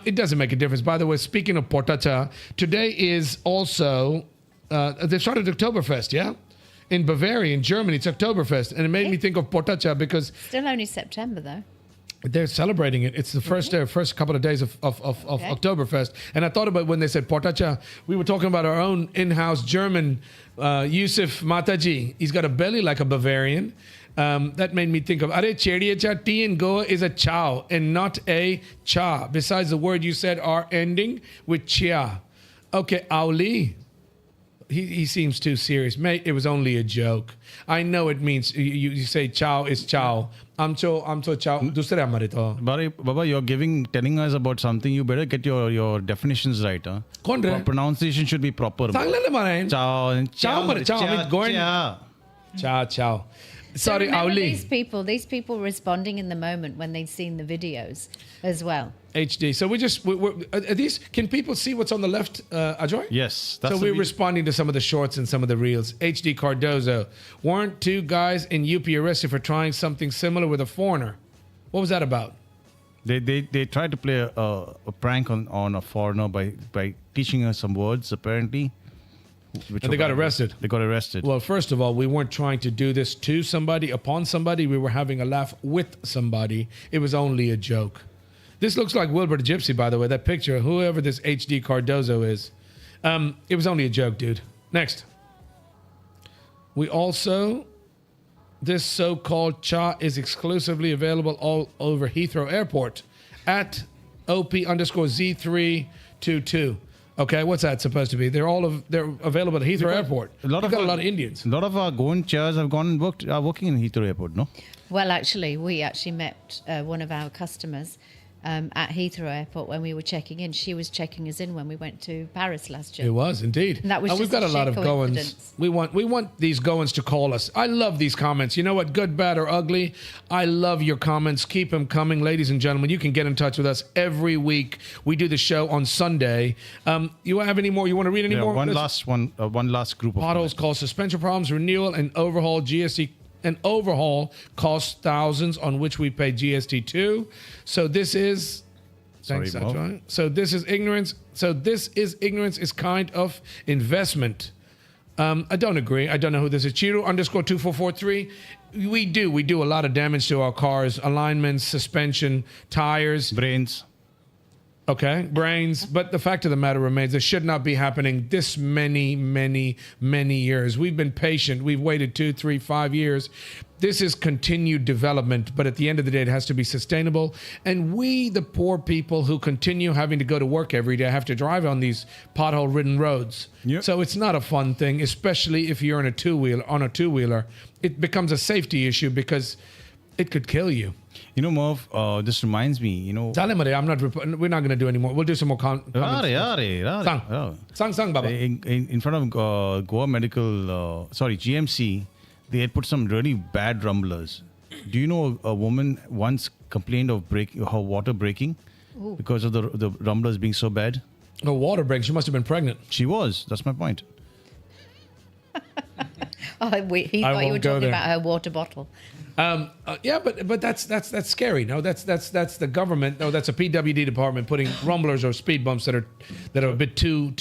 It doesn't make a difference. By the way, speaking of Potacha, today is also they started Oktoberfest, yeah. In Bavaria, in Germany, it's Oktoberfest, and it made me think of Potacha because still only September though. They're celebrating it. It's the first couple of days of Oktoberfest, and I thought about when they said Potacha. We were talking about our own in-house German Yusuf Mataji. He's got a belly like a Bavarian. That made me think of Are Chediacha, tea in Goa is a chow and not a cha. Besides the word you said are ending with chia. Okay, Auli. He seems too serious. Mate, it was only a joke. I know it means you say chow is chow. Amcho chow. Dusre hamare to. Baba, you're telling us about something. You better get your definitions right. Huh? Pronunciation should be proper. Chow and chow. Chow. Sorry, Auli. These people responding in the moment when they'd seen the videos as well. HD. So are these. Can people see what's on the left, Ajoy? Yes. So we're responding to some of the shorts and some of the reels. HD Cardoso. Weren't 2 guys in UP arrested for trying something similar with a foreigner? What was that about? They tried to play a prank on a foreigner by teaching her some words, apparently. And they got arrested. They got arrested. Well, first of all, we weren't trying to do this to somebody, upon somebody. We were having a laugh with somebody. It was only a joke. This looks like Wilbert Gypsy, by the way, that picture, whoever this HD Cardoso is. It was only a joke, dude. Next. We also, this so-called cha is exclusively available all over Heathrow Airport at OP_Z322. Okay, what's that supposed to be? They're available at Heathrow Airport. You've got a lot of Indians. A lot of our Goan chairs have gone and are working in Heathrow Airport, no? Well, actually, we met one of our customers at Heathrow Airport when we were checking in. She was checking us in when we went to Paris last year. It was indeed. And that was we've got a lot of Goans. We want these Goans to call us. I love these comments. You know what? Good, bad, or ugly. I love your comments. Keep them coming, ladies and gentlemen. You can get in touch with us every week. We do the show on Sunday. You have any more? You want to read any more? One last group of potholes cause suspension problems, renewal, and overhaul GST. An overhaul costs thousands, on which we pay GST too. So this is, thanks, right? So this is ignorance. So this is ignorance is kind of investment. I don't agree. I don't know who this is. Chiru_2443. We do a lot of damage to our cars: alignments, suspension, tires, brains. Okay, brains. But the fact of the matter remains, this should not be happening this many years. We've been patient. We've waited 2, 3, 5 years. This is continued development, but at the end of the day, it has to be sustainable. And we, the poor people who continue having to go to work every day, have to drive on these pothole-ridden roads. Yep. So it's not a fun thing, especially if you're on a two-wheeler. It becomes a safety issue because it could kill you. You know, Merv, this reminds me, we're not going to do any more. We'll do some more comments. Sang, Baba. In front of Goa Medical, GMC, they had put some really bad rumblers. Do you know a woman once complained of her water breaking because of the rumblers being so bad? No water break. She must have been pregnant. She was. That's my point. He thought you were talking about her water bottle. Yeah, but that's scary. No, that's the government. No, that's a PWD department putting rumblers or speed bumps that are a bit too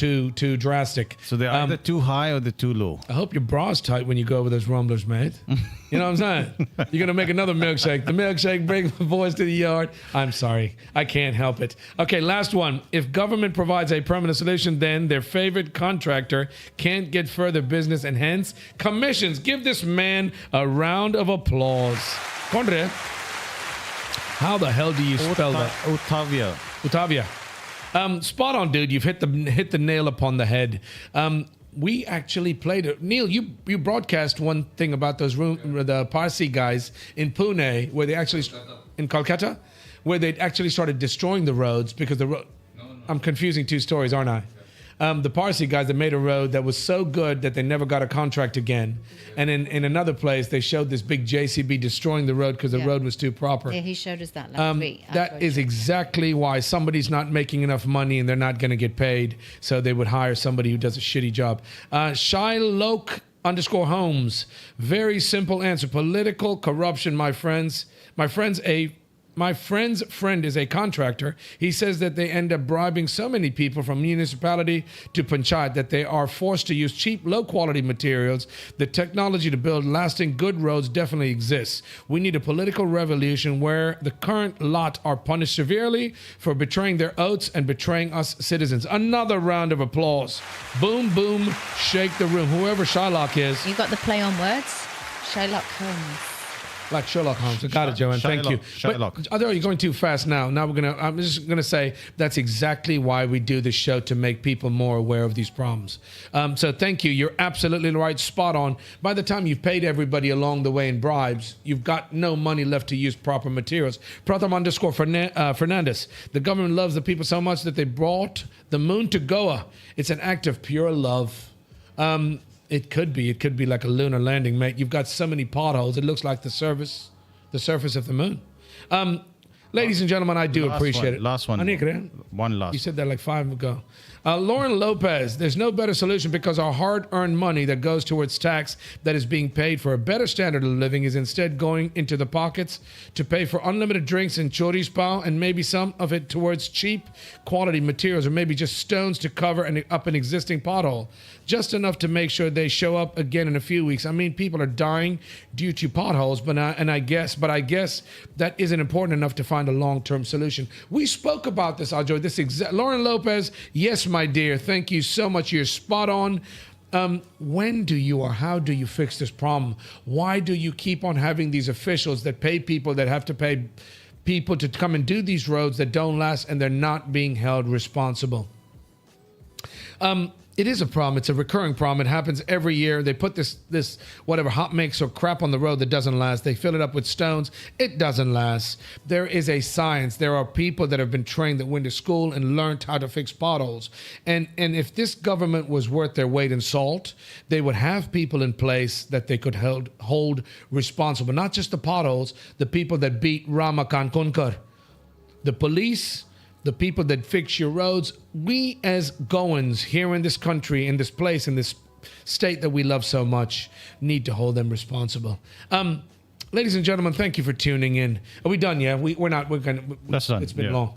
drastic. So they're either too high or they're too low. I hope your bra's tight when you go over those rumblers, mate. You know what I'm saying? You're gonna make another milkshake. The milkshake brings the boys to the yard. I'm sorry, I can't help it. Okay, last one. If government provides a permanent solution, then their favorite contractor can't get further business, and hence commissions. Give this man a round of applause. Condre, how the hell do you spell that? Utavia. Spot on, dude. You've hit the nail upon the head. We actually played it. Neil, you broadcast one thing about the Parsi guys in Pune, where they actually in Kolkata, where they actually started destroying the roads because I'm confusing two stories, aren't I? The Parsi guys that made a road that was so good that they never got a contract again. And in another place, they showed this big JCB destroying the road because the road was too proper. Yeah, he showed us that last week. That is exactly why somebody's not making enough money and they're not going to get paid. So they would hire somebody who does a shitty job. Shyloke_Holmes. Very simple answer. Political corruption, my friends. My friend's friend is a contractor. He says that they end up bribing so many people from municipality to panchayat that they are forced to use cheap, low-quality materials. The technology to build lasting, good roads definitely exists. We need a political revolution where the current lot are punished severely for betraying their oaths and betraying us citizens. Another round of applause. Boom, boom, shake the room. Whoever Shylock is. You got the play on words? Shylock Holmes. Like Sherlock Holmes. I got it, Joanne. Thank you. But, you're going too fast now. I'm just going to say that's exactly why we do this show, to make people more aware of these problems. So thank you. You're absolutely right. Spot on. By the time you've paid everybody along the way in bribes, you've got no money left to use proper materials. Pratham_Fernandez. The government loves the people so much that they brought the moon to Goa. It's an act of pure love. It could be like a lunar landing, mate. You've got so many potholes. It looks like the surface of the moon. Ladies and gentlemen, I do appreciate it. Last one. One last. You said that like 5 ago. Lauren Lopez, there's no better solution because our hard-earned money that goes towards tax that is being paid for a better standard of living is instead going into the pockets to pay for unlimited drinks and chorizpao, and maybe some of it towards cheap quality materials, or maybe just stones to cover up an existing pothole. Just enough to make sure they show up again in a few weeks. I mean, people are dying due to potholes, but I guess that isn't important enough to find find a long-term solution. We spoke about this, Ajoy. Lauren Lopez, yes, my dear. Thank you so much. You're spot on. When do you or how do you fix this problem? Why do you keep on having these officials that pay people that have to pay people to come and do these roads that don't last, and they're not being held responsible? It is a problem. It's a recurring problem. It happens every year. They put this whatever hot mix or crap on the road that doesn't last. They fill it up with stones. It doesn't last. There is a science. There are people that have been trained, that went to school and learned how to fix potholes. And if this government was worth their weight in salt, they would have people in place that they could hold responsible. Not just the potholes, the people that beat Rama Kankonkar, the police, the people that fix your roads. We as Goans here in this country, in this place, in this state that we love so much, need to hold them responsible. Ladies and gentlemen, thank you for tuning in. Are we done? Yeah, we're not. We're gonna. That's done. It's been long.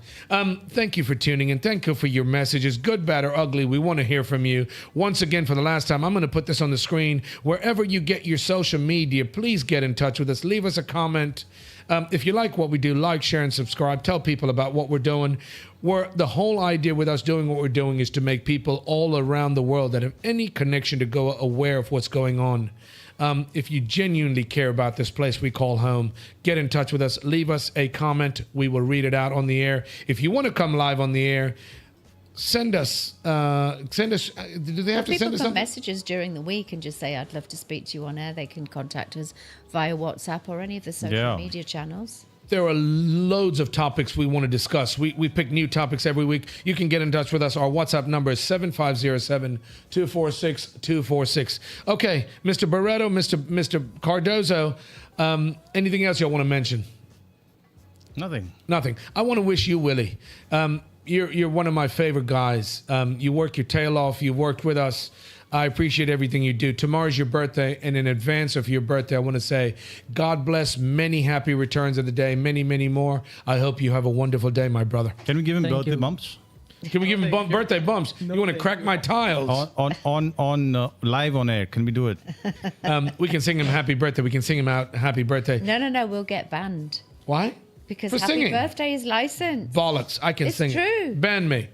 Thank you for tuning in. Thank you for your messages, good, bad, or ugly. We want to hear from you. Once again, for the last time, I'm going to put this on the screen. Wherever you get your social media, please get in touch with us. Leave us a comment. If you like what we do, like, share, and subscribe. Tell people about what we're doing. The whole idea with us doing what we're doing is to make people all around the world that have any connection to Goa aware of what's going on. If you genuinely care about this place we call home, get in touch with us. Leave us a comment. We will read it out on the air. If you want to come live on the air, send us. Do they have to send us some messages during the week and just say, I'd love to speak to you on air? They can contact us via WhatsApp or any of the social media channels. There are loads of topics we want to discuss. We pick new topics every week. You can get in touch with us. Our WhatsApp number is 7507-246-246. Okay, Mr. Britto, Mr. Cardoso, anything else y'all want to mention? Nothing. I want to wish you, Willie. You're one of my favorite guys. You work your tail off. You worked with us. I appreciate everything you do. Tomorrow's your birthday, and in advance of your birthday, I want to say, God bless, many happy returns of the day, many, many more. I hope you have a wonderful day, my brother. Can we give him birthday bumps? Can we give him birthday bumps? You want to crack my tiles? On live on air. Can we do it? We can sing him happy birthday. We can sing him out happy birthday. No, we'll get banned. Why? Because For happy singing. birthday is licensed. Bollocks. I can sing. It's true. Ban me.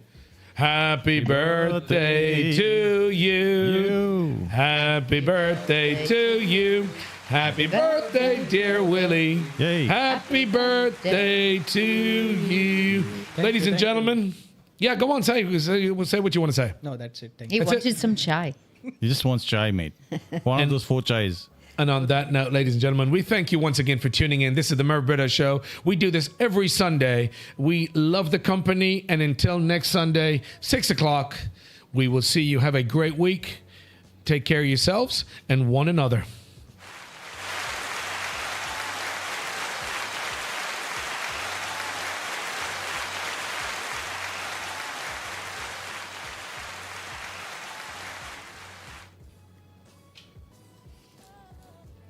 Happy birthday to you. Happy birthday to you. Happy birthday, dear Willie. Yay. Happy birthday to you. Ladies and gentlemen. Yeah, go on, say what you want to say. No, that's it. Thank He you. wanted some chai. He just wants chai, mate. One of those 4 chais. And on that note, ladies and gentlemen, we thank you once again for tuning in. This is the Merv Britto Show. We do this every Sunday. We love the company. And until next Sunday, 6 o'clock, we will see you. Have a great week. Take care of yourselves and one another.